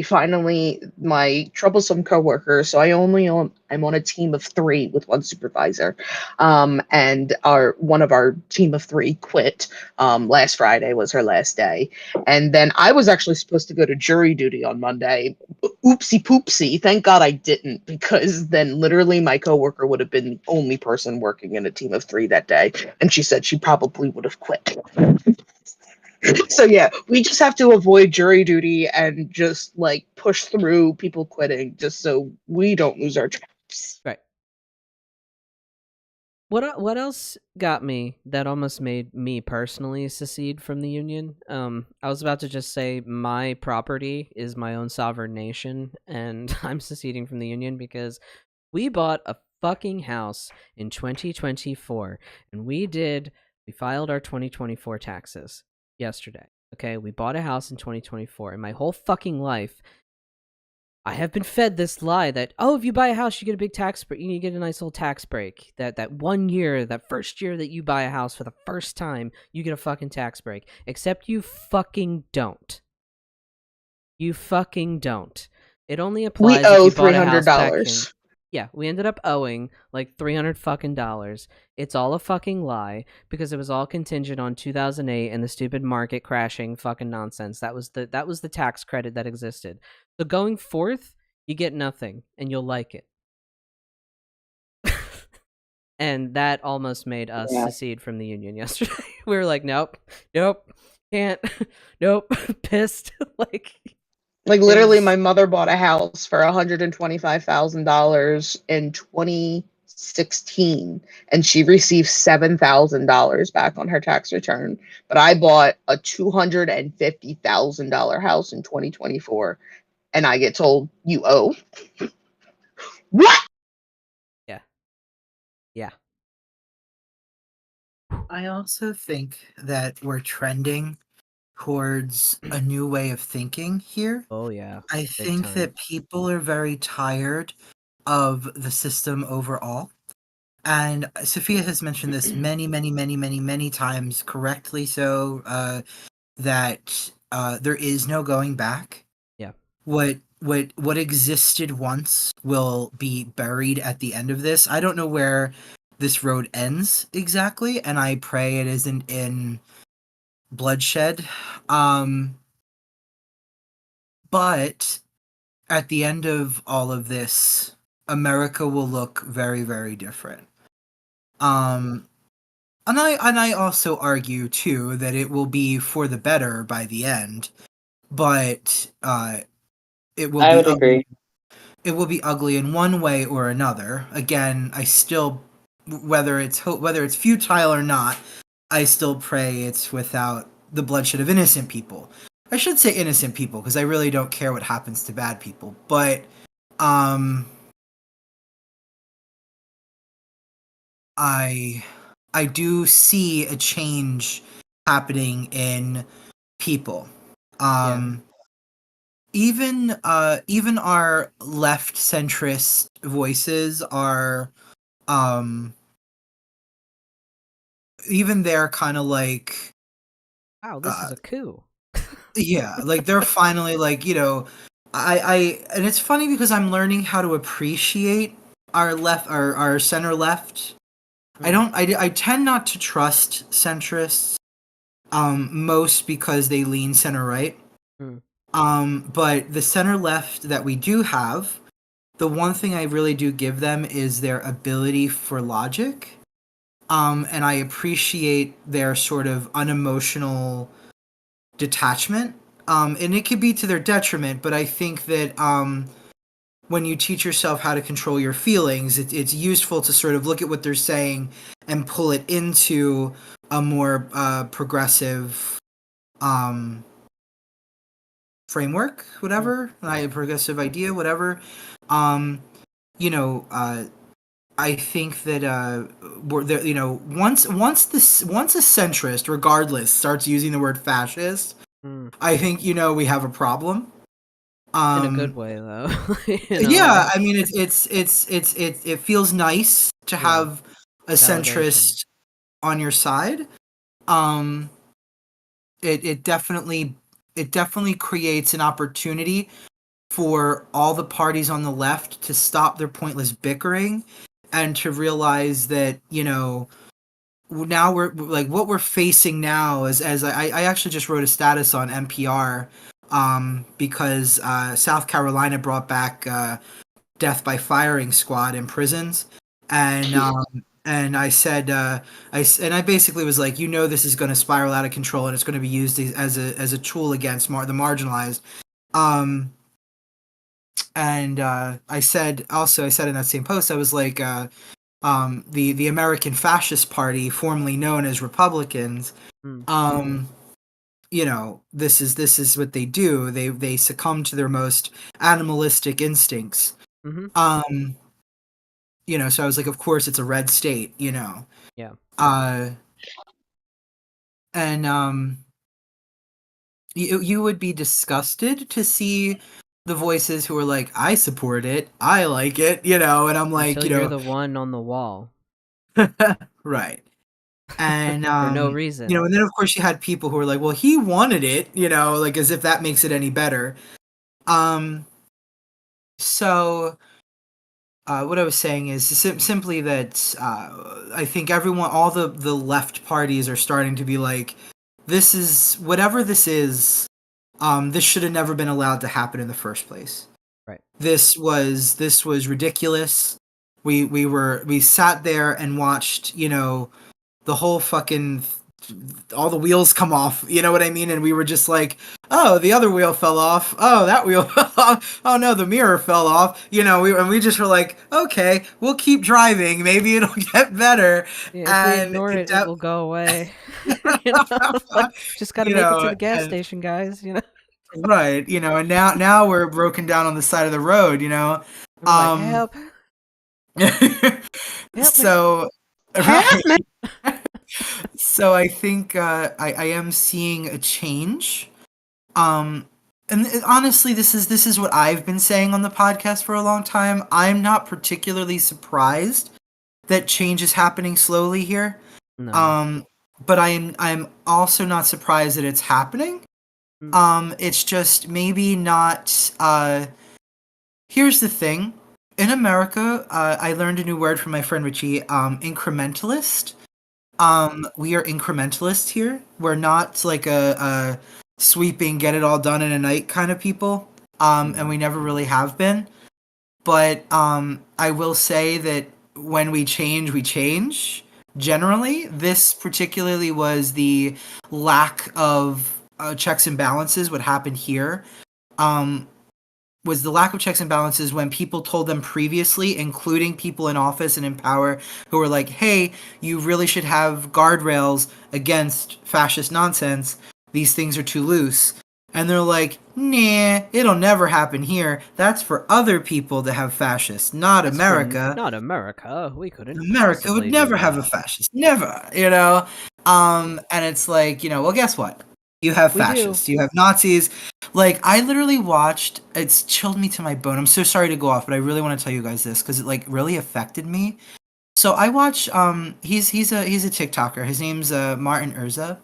my troublesome coworker. So I'm on a team of 3 with 1 supervisor, and one of our team of 3 quit. Last Friday was her last day, and then I was actually supposed to go to jury duty on Monday. Oopsie poopsie! Thank God I didn't, because then literally my coworker would have been the only person working in a team of 3 that day, and she said she probably would have quit. So yeah, we just have to avoid jury duty and just like push through people quitting just so we don't lose our jobs.
Right. What else got me that almost made me personally secede from the union? I was about to just say my property is my own sovereign nation, and I'm seceding from the union because we bought a fucking house in 2024, and we filed our 2024 taxes yesterday. Okay, we bought a house in 2024, and my whole fucking life I have been fed this lie that, oh, if you buy a house, you get a big tax break. You get a nice little tax break. That 1 year, that first year that you buy a house for the first time, you get a fucking tax break. Except you fucking don't. You fucking don't. It only applies
We owe
if you bought a house back in...
$300.
Yeah, we ended up owing like $300 fucking dollars. It's all a fucking lie because it was all contingent on 2008 and the stupid market crashing fucking nonsense. That was the tax credit that existed. So going forth, you get nothing and you'll like it. And that almost made us secede from the union yesterday. We were like, nope, can't, nope, pissed.
Like literally, my mother bought a house for $125,000 in 2016, and she received $7,000 back on her tax return. But I bought a $250,000 house in 2024, and I get told you owe. What?
Yeah.
I also think that we're trending towards a new way of thinking here.
Oh yeah.
I think that people are very tired of the system overall. And Sophia has mentioned this many times, correctly so, that there is no going back.
Yeah.
What existed once will be buried at the end of this. I don't know where this road ends exactly, and I pray it isn't in bloodshed. But at the end of all of this, America will look very, very different. And I also argue too that it will be for the better by the end, but it will.
I would agree.
it will be ugly in one way or another. Again, I still, whether it's futile or not, I still pray it's without the bloodshed of innocent people. I should say innocent people because I really don't care what happens to bad people. But I do see a change happening in people. Even our left centrist voices are even they're kind of like,
wow, this is a coup.
yeah, like they're finally like, I and it's funny because I'm learning how to appreciate our left, our center left. I tend not to trust centrists, most because they lean center right. But the center left that we do have, the one thing I really do give them is their ability for logic. And I appreciate their sort of unemotional detachment. And it could be to their detriment, but I think that when you teach yourself how to control your feelings, it's useful to sort of look at what they're saying and pull it into a more progressive framework, whatever, a progressive idea, whatever. I think that we're there, once a centrist, regardless, starts using the word fascist, I think we have a problem.
In a good way, though.
Yeah, I mean it feels nice to have a centrist on your side. It definitely creates an opportunity for all the parties on the left to stop their pointless bickering and to realize that now we're like what we're facing now is, as I actually just wrote a status on NPR because South Carolina brought back death by firing squad in prisons, and I said I basically was like, this is going to spiral out of control and it's going to be used as a tool against the marginalized. And I said in that same post, I was like, the American Fascist Party, formerly known as Republicans, this is what they do. They succumb to their most animalistic instincts. So I was like, of course it's a red state, Yeah. And you would be disgusted to see the voices who are like, I support it, I like it, and I'm like,
Until you're the one on the wall.
Right. And
for no reason.
and then of course you had people who were like, well, he wanted it, like as if that makes it any better. So what I was saying is simply that I think all the left parties are starting to be like, this is whatever this is. This should have never been allowed to happen in the first place.
Right.
This was ridiculous. We sat there and watched, the whole fucking all the wheels come off, you know what I mean? And we were just like, oh, the other wheel fell off. Oh, that wheel fell off. Oh no, the mirror fell off. We just were like, okay, we'll keep driving. Maybe it'll get better.
Yeah, if we ignore it, it will go away. Just gotta make it to the gas station, guys.
Right. And now we're broken down on the side of the road.
Like, help. Help
so.
me. Help me.
So I think I am seeing a change. And honestly, this is what I've been saying on the podcast for a long time. I'm not particularly surprised that change is happening slowly here.
No.
But I'm also not surprised that it's happening. It's just maybe not. Here's the thing. In America, I learned a new word from my friend Richie. Incrementalist. We are incrementalist here. We're not like a sweeping, get it all done in a night kind of people. And we never really have been. But I will say that when we change. Generally, this particularly was the lack of checks and balances. What happened here? was the lack of checks and balances when people told them previously, including people in office and in power, who were like, hey, you really should have guardrails against fascist nonsense. These things are too loose. And they're like, nah, it'll never happen here. That's for other people to have fascists, not
That's
America.
Not America. We couldn't.
America would never have a fascist. Never, you know? And it's like, you know, well, guess what? You have fascists. You have Nazis. Like, I literally watched, it's chilled me to my bone. I'm so sorry to go off, but I really want to tell you guys this because it, like, really affected me. So I watch, he's a TikToker. His name's Martin Urza,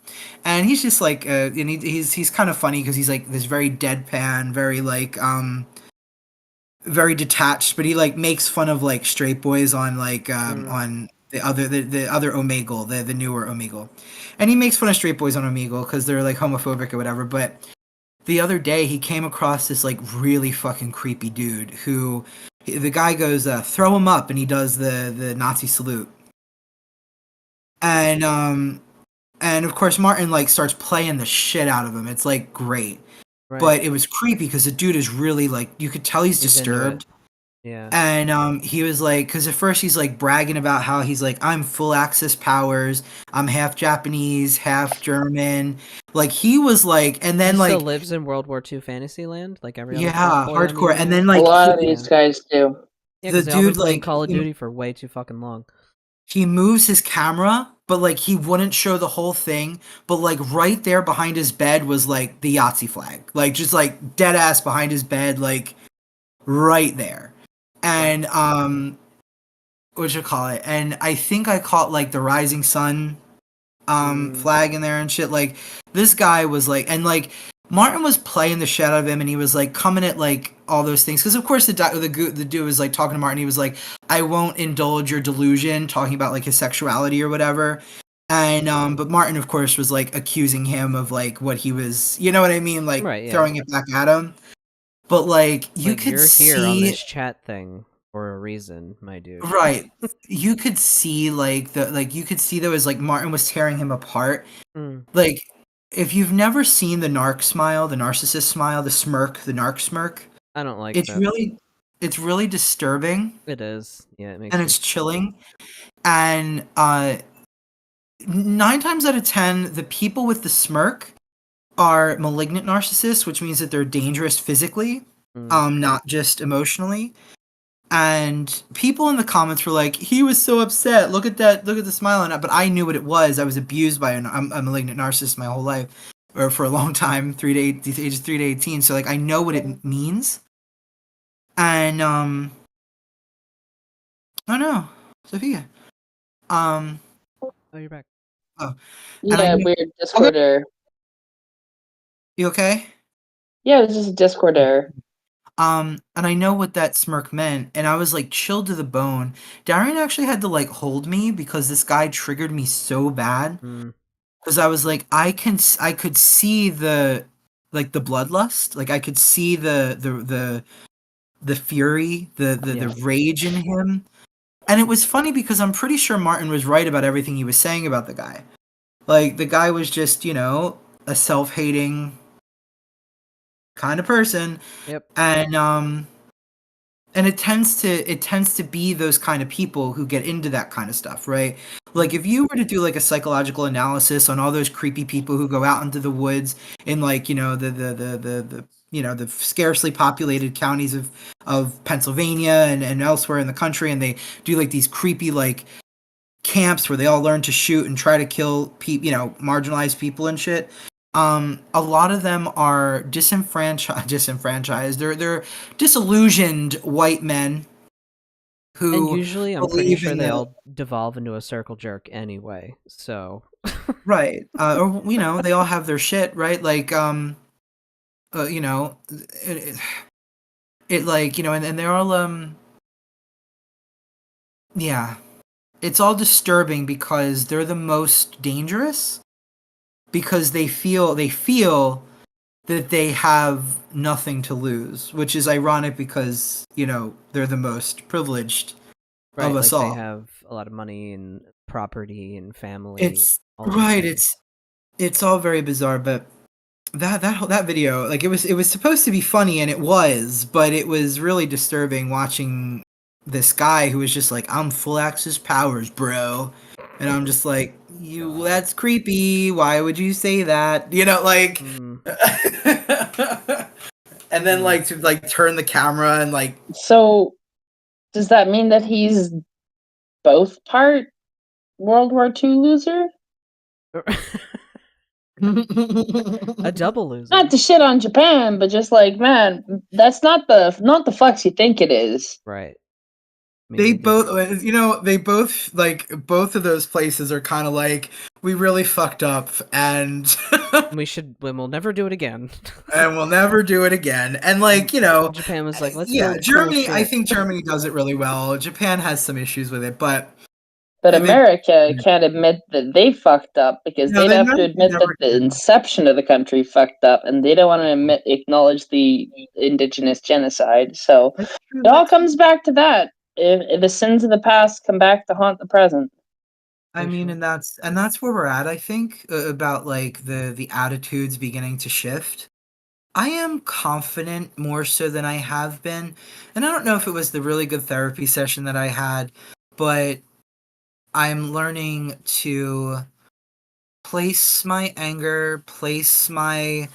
and he's just like, and he's kind of funny because he's like this very deadpan, very like, very detached, but he like makes fun of like straight boys on like on the other Omegle, the newer Omegle, and he makes fun of straight boys on Omegle because they're like homophobic or whatever. But the other day he came across this like really fucking creepy dude who the guy goes throw him up, and he does the Nazi salute, and of course Martin like starts playing the shit out of him. It's like great.
Right.
But it was creepy because the dude is really like, you could tell he's disturbed.
Yeah.
And he was like, because at first he's like bragging about how he's like, I'm full access powers. I'm half Japanese, half German. Like he was like, and then
he
like
still lives in World War II fantasy land, like every other
yeah,
boy on the
hardcore. And
internet.
then
A
like
lot of these guys do.
Yeah,
the
because they've all been
dude
playing
like
Call of Duty for way too fucking long.
he moves his camera, but like he wouldn't show the whole thing. But like right there behind his bed was like the Yahtzee flag, like just like dead ass behind his bed, like right there. And what you call it? And I think I caught like the Rising Sun flag in there and shit. Like this guy was like, and like Martin was playing the shit out of him, and he was like coming at like all those things because of course the dude was like talking to Martin. He was like, I won't indulge your delusion, talking about like his sexuality or whatever. And but Martin of course was like accusing him of like what he was, you know what I mean, like
Right, yeah.
throwing it back at him. But like you could
you're
see
here on this chat thing for a reason, my dude.
right. You could see like you could see there was like Martin was tearing him apart. Like if you've never seen the narc smile, the narcissist smile, the smirk, the narc smirk,
I don't like
it's
that.
it's really disturbing.
It is. Yeah, it makes
and
me...
it's chilling. And 9 times out of 10, the people with the smirk are malignant narcissists, which means that they're dangerous physically, not just emotionally. And people in the comments were like, he was so upset. Look at that. Look at the smile on it. But I knew what it was. I was abused by a malignant narcissist my whole life, or for a long time, ages 3 to 18. So like, I know what it means. And oh no, Sophia.
Oh, you're back.
Oh,
Yeah, weird Discord error.
You okay?
Yeah, this is a Discord error.
And I know what that smirk meant, and I was like chilled to the bone. Darian actually had to like hold me because this guy triggered me so bad. Because I was like, I could see the like the bloodlust, like I could see the fury, the rage in him. And it was funny because I'm pretty sure Martin was right about everything he was saying about the guy. Like the guy was just, you know, a self-hating kind of person.
Yep.
And it tends to be those kind of people who get into that kind of stuff, right? Like if you were to do like a psychological analysis on all those creepy people who go out into the woods in like, you know, the you know, the scarcely populated counties of Pennsylvania and elsewhere in the country, and they do like these creepy like camps where they all learn to shoot and try to kill people, you know, marginalized people and shit. A lot of them are disenfranchised. They're disillusioned white men who,
and usually I'm pretty sure they all devolve into a circle jerk anyway. So
right, or you know, they all have their shit, right? Like you know, it like, you know, and they're all yeah, it's all disturbing because they're the most dangerous because they feel that they have nothing to lose, which is ironic because, you know, they're the most privileged of us all.
They have a lot of money and property and family.
It's right. It's all very bizarre, but that video, like, it was supposed to be funny, and it was, but it was really disturbing watching this guy who was just like, I'm full access powers, bro. And I'm just like, that's creepy. Why would you say that? You know, like,
Mm.
and then like to like turn the camera and like.
So, does that mean that he's both part World War II loser?
A double loser.
Not to shit on Japan, but just like, man, that's not the flex you think it is.
Right. I mean,
They
did-
both, you know, they both, like, both of those places are kind of like, we really fucked up, and
we'll never do it again.
and we'll never do it again. And, like, you know,
Japan was like, let's
yeah,
build
Germany.
cool
I
shit.
think Germany does it really well. Japan has some issues with it, but
America can't admit that they fucked up because they'd have to admit that the inception of the country fucked up, and they don't want to acknowledge the indigenous genocide. So it all comes back to that. If the sins of the past come back to haunt the present.
I mean, and that's where we're at. I think about like the attitudes beginning to shift. I am confident more so than I have been, and I don't know if it was the really good therapy session that I had, but I'm learning to place my anger, place my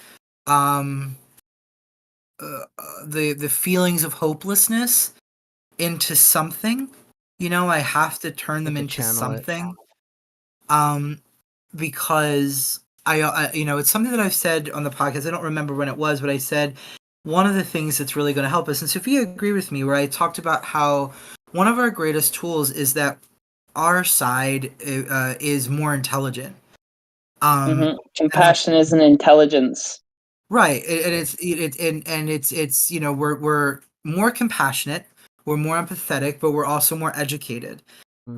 the feelings of hopelessness into something. You know, I have to turn them into something. Because I you know, it's something that I've said on the podcast. I don't remember when it was, but I said one of the things that's really going to help us, and Sophia agreed with me, where I talked about how one of our greatest tools is that our side is more intelligent.
Compassion is an intelligence,
right? It's you know, we're more compassionate, we're more empathetic, but we're also more educated,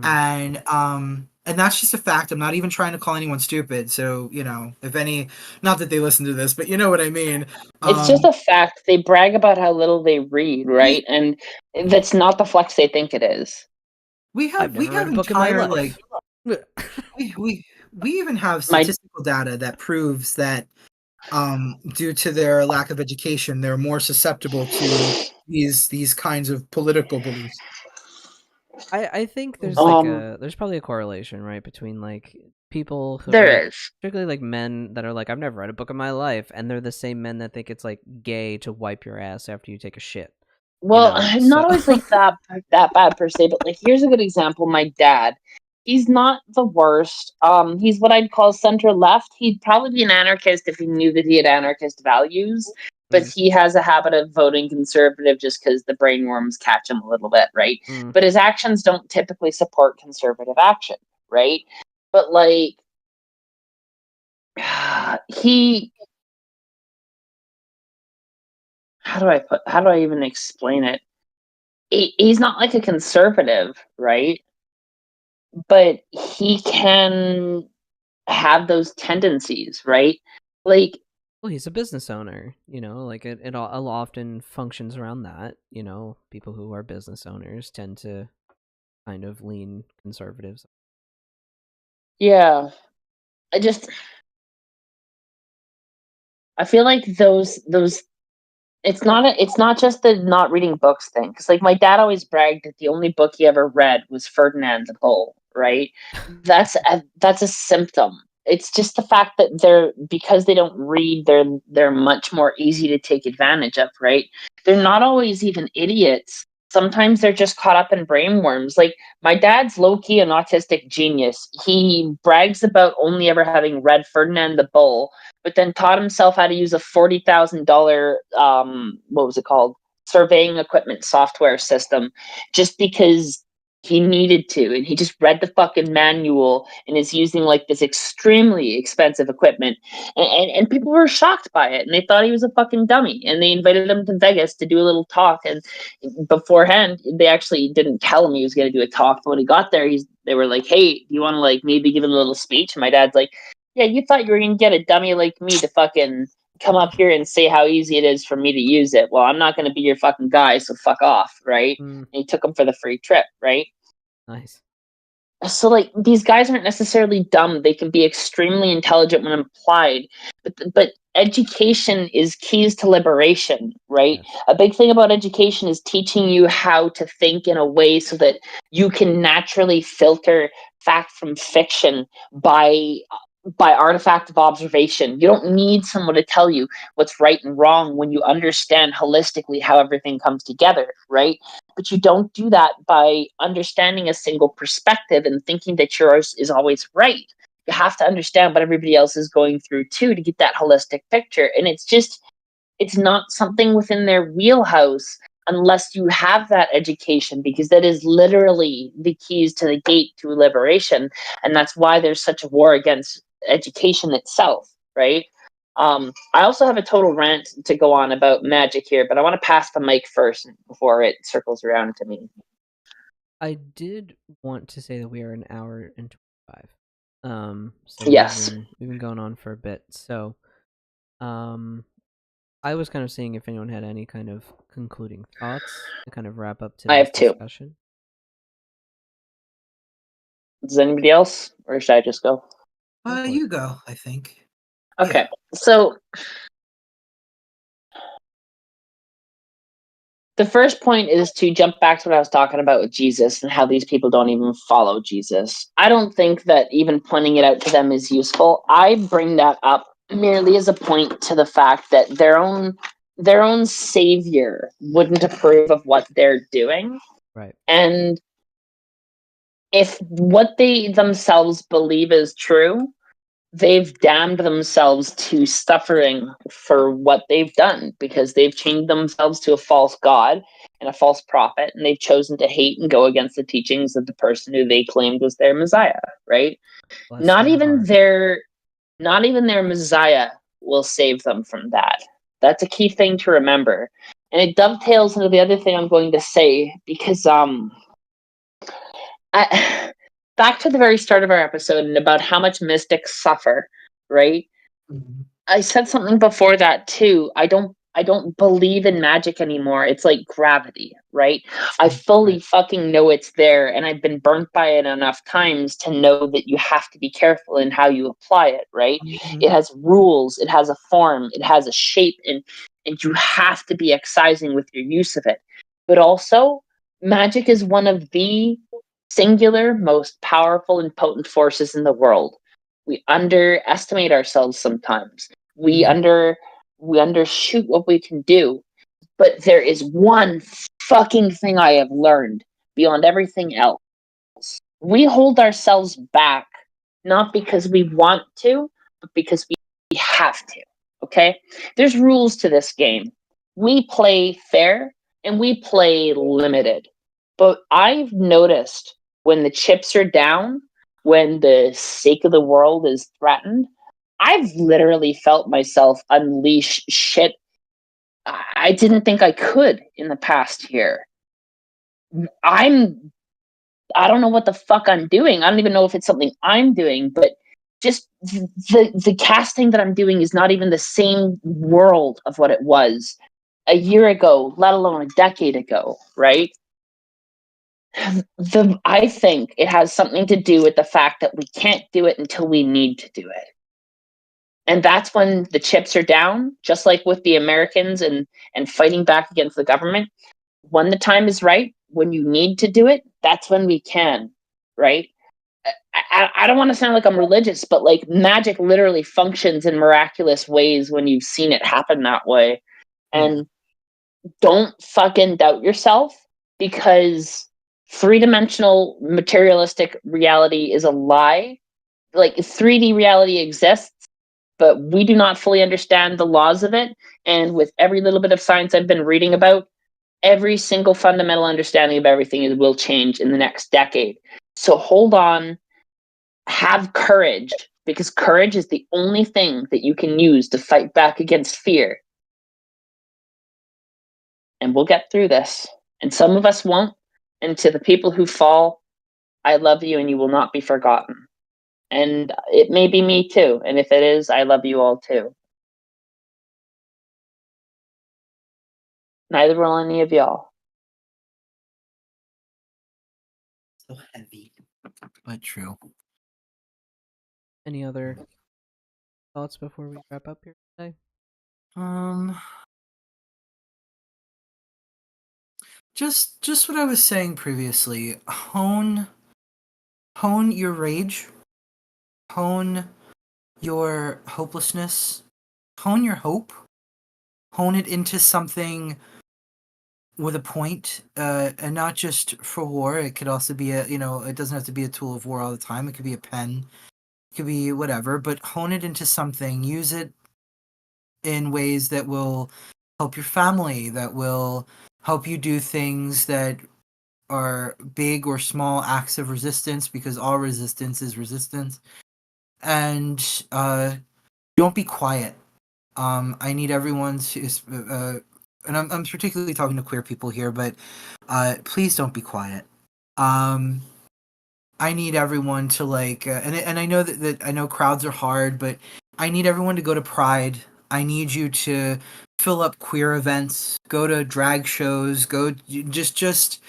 and that's just a fact. I'm not even trying to call anyone stupid. So, you know, if any, not that they listen to this, but you know what I mean.
It's just a fact. They brag about how little they read, right? And that's not the flex they think it is.
We have entire like we even have statistical data that proves that due to their lack of education, they're more susceptible to these kinds of political beliefs.
I think there's like there's probably a correlation, right, between like people who
is
particularly like men that are like, I've never read a book in my life, and they're the same men that think it's like gay to wipe your ass after you take a shit.
Well, not always like that bad per se, but like here's a good example. My dad, he's not the worst. He's what I'd call center left. He'd probably be an anarchist if he knew that he had anarchist values. But he has a habit of voting conservative just because the brainworms catch him a little bit, right? But his actions don't typically support conservative action, right? But like he, how do I even explain it? He's not like a conservative, right? But he can have those tendencies, right? Like,
well, he's a business owner, you know, like it all often functions around that, you know, people who are business owners tend to kind of lean conservatives.
Yeah. I feel like those it's not just the not reading books thing, because like my dad always bragged that the only book he ever read was Ferdinand the Bull, right? That's a symptom. It's just the fact that because they don't read, they're much more easy to take advantage of, right? They're not always even idiots. Sometimes they're just caught up in brainworms. Like my dad's low-key an autistic genius. He brags about only ever having read Ferdinand the Bull, but then taught himself how to use a $40,000 what was it called, surveying equipment software system, just because he needed to, and he just read the fucking manual and is using like this extremely expensive equipment, and people were shocked by it, and they thought he was a fucking dummy, and they invited him to Vegas to do a little talk, and beforehand they actually didn't tell him he was going to do a talk, but when he got there, they were like, hey, do you want to like maybe give him a little speech? And my dad's like, yeah, you thought you were going to get a dummy like me to fucking come up here and say how easy it is for me to use it. Well, I'm not going to be your fucking guy, so fuck off, right? And he took him for the free trip, right?
Nice.
So like these guys aren't necessarily dumb. They can be extremely intelligent when applied. But education is keys to liberation, right?
Yes.
A big thing about education is teaching you how to think in a way so that you can naturally filter fact from fiction by artifact of observation. You don't need someone to tell you what's right and wrong when you understand holistically how everything comes together, right? But you don't do that by understanding a single perspective and thinking that yours is always right. You have to understand what everybody else is going through too to get that holistic picture. And it's not something within their wheelhouse unless you have that education, because that is literally the keys to the gate to liberation. And that's why there's such a war against education itself, right? I also have a total rant to go on about Magick here, but I want to pass the mic first before it circles around to me.
I did want to say that we are an hour and 25. So
Yes.
we've been going on for a bit. So, I was kind of seeing if anyone had any kind of concluding thoughts to kind of wrap up
I
today's
have two.
discussion.
Does anybody else, or should I just go?
You go, I think.
Okay, so the first point is to jump back to what I was talking about with Jesus and how these people don't even follow Jesus. I don't think that even pointing it out to them is useful. I bring that up merely as a point to the fact that their own savior wouldn't approve of what they're doing.
Right.
And if what they themselves believe is true, they've damned themselves to suffering for what they've done, because they've chained themselves to a false god and a false prophet, and they've chosen to hate and go against the teachings of the person who they claimed was their Messiah, right?
Bless
Not
their
even
heart.
their Messiah will save them from that. That's a key thing to remember. And it dovetails into the other thing I'm going to say, because back to the very start of our episode and about how much mystics suffer, right?
Mhm.
I said something before that too. I don't believe in magic anymore. It's like gravity, right? I fully
Right.
fucking know it's there, and I've been burnt by it enough times to know that you have to be careful in how you apply it, right?
Mhm.
It has rules, it has a form, it has a shape, and you have to be excising with your use of it. But also, magic is one of the singular most powerful and potent forces in the world. We underestimate ourselves sometimes. We
Mhm.
undershoot what we can do. But there is one fucking thing I have learned beyond everything else. We hold ourselves back not because we want to, but because we have to. Okay? There's rules to this game. We play fair and we play limited. But I've noticed when the chips are down, when the sake of the world is threatened, I've literally felt myself unleash shit I didn't think I could in the past year. I'm I don't know what the fuck I'm doing. I don't even know if it's something I'm doing, but just the casting that I'm doing is not even the same world of what it was a year ago, let alone a decade ago, right? I think it has something to do with the fact that we can't do it until we need to do it. And that's when the chips are down, just like with the Americans and fighting back against the government. When the time is right, when you need to do it, that's when we can, right? I don't want to sound like I'm religious, but like magic literally functions in miraculous ways when you've seen it happen that way. And don't fucking doubt yourself, because three-dimensional materialistic reality is a lie. Like 3D reality exists, but we do not fully understand the laws of it. And with every little bit of science I've been reading about, every single fundamental understanding of everything will change in the next decade. So hold on, have courage, because courage is the only thing that you can use to fight back against fear. And we'll get through this. And some of us won't. And to the people who fall, I love you and you will not be forgotten. And it may be me too. And if it is, I love you all too. Neither will any of y'all.
So heavy. But true.
Any other thoughts before we wrap up here today?
Just what I was saying previously. Hone your rage. Hone your hopelessness. Hone your hope. Hone it into something with a point, and not just for war. It could also be it doesn't have to be a tool of war all the time. It could be a pen. It could be whatever, but hone it into something. Use it in ways that will help your family, that will help you do things that are big or small acts of resistance, because all resistance is resistance. And don't be quiet. I need everyone to, and I'm particularly talking to queer people here, but please don't be quiet. I need everyone to and I know that I know crowds are hard, but I need everyone to go to Pride. I need you to fill up queer events, go to drag shows, go just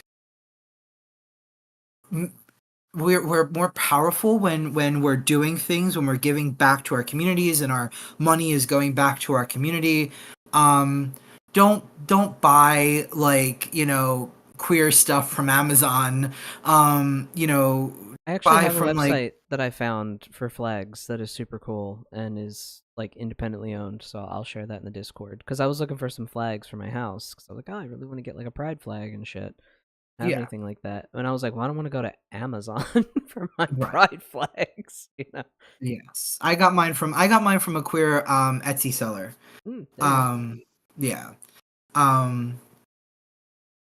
we're more powerful when we're doing things, when we're giving back to our communities and our money is going back to our community. Don't buy queer stuff from Amazon.
I actually
Buy
have a
from
website that I found for flags that is super cool and is like independently owned, so I'll share that in the Discord. Because I was looking for some flags for my house, because I was like, oh, I really want to get like a pride flag and shit. Have anything like that, and I was like, well, I don't want to go to Amazon for my pride flags, you know.
Yes, I got mine from a queer Etsy seller. Yeah.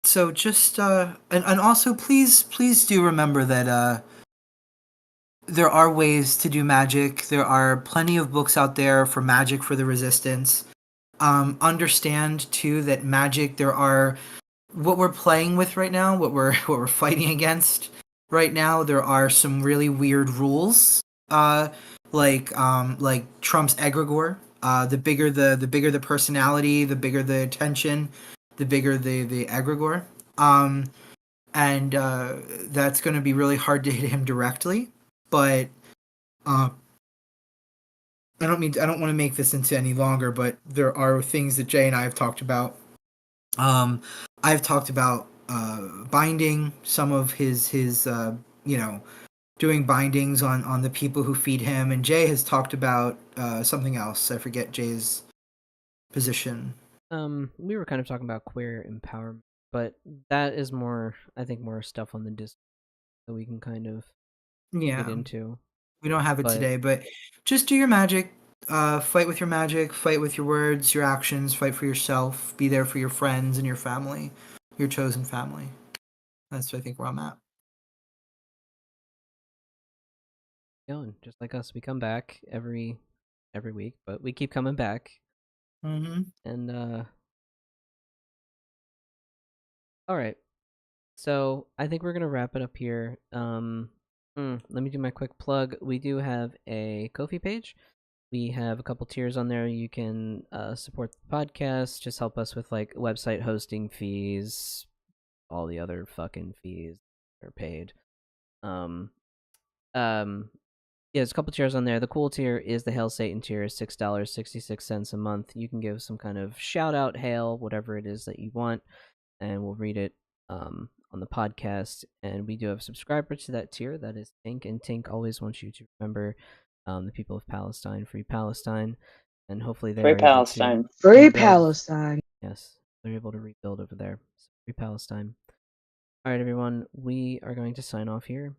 So just and also please do remember that there are ways to do magic. There are plenty of books out there for magic for the resistance. Understand too that magic, there are what we're playing with right now, what we're fighting against right now. There are some really weird rules, like Trump's egregore. The bigger the personality, the bigger the attention, the bigger the egregore. And that's going to be really hard to hit him directly. But I don't want to make this into any longer, but there are things that Jay and I have talked about. I've talked about binding some of his doing bindings on the people who feed him, and Jay has talked about something else. I forget Jay's position.
We were kind of talking about queer empowerment, but that is more, I think, more stuff on the Discord that we can kind of get into.
We don't have it today, but just do your magic. Fight with your magic. Fight with your words, your actions. Fight for yourself. Be there for your friends and your family, your chosen family. That's, I think, where I'm at.
Going just like us, we come back every week, but we keep coming back. And all right, so I think we're gonna wrap it up here. Let me do my quick plug. We do have a Ko-fi page. We have a couple tiers on there. You can support the podcast, just help us with like website hosting fees, all the other fucking fees are paid. Yeah, there's a couple tiers on there. The cool tier is the Hail Satan tier, $6.66 a month. You can give some kind of shout out, hail, whatever it is that you want, and we'll read it on the podcast. And we do have subscribers to that tier. That is Tink, and Tink always wants you to remember the people of Palestine, free Palestine, and hopefully they're
free Palestine.
Free Palestine.
Yes, they're able to rebuild over there. So free Palestine. All right, everyone, we are going to sign off here.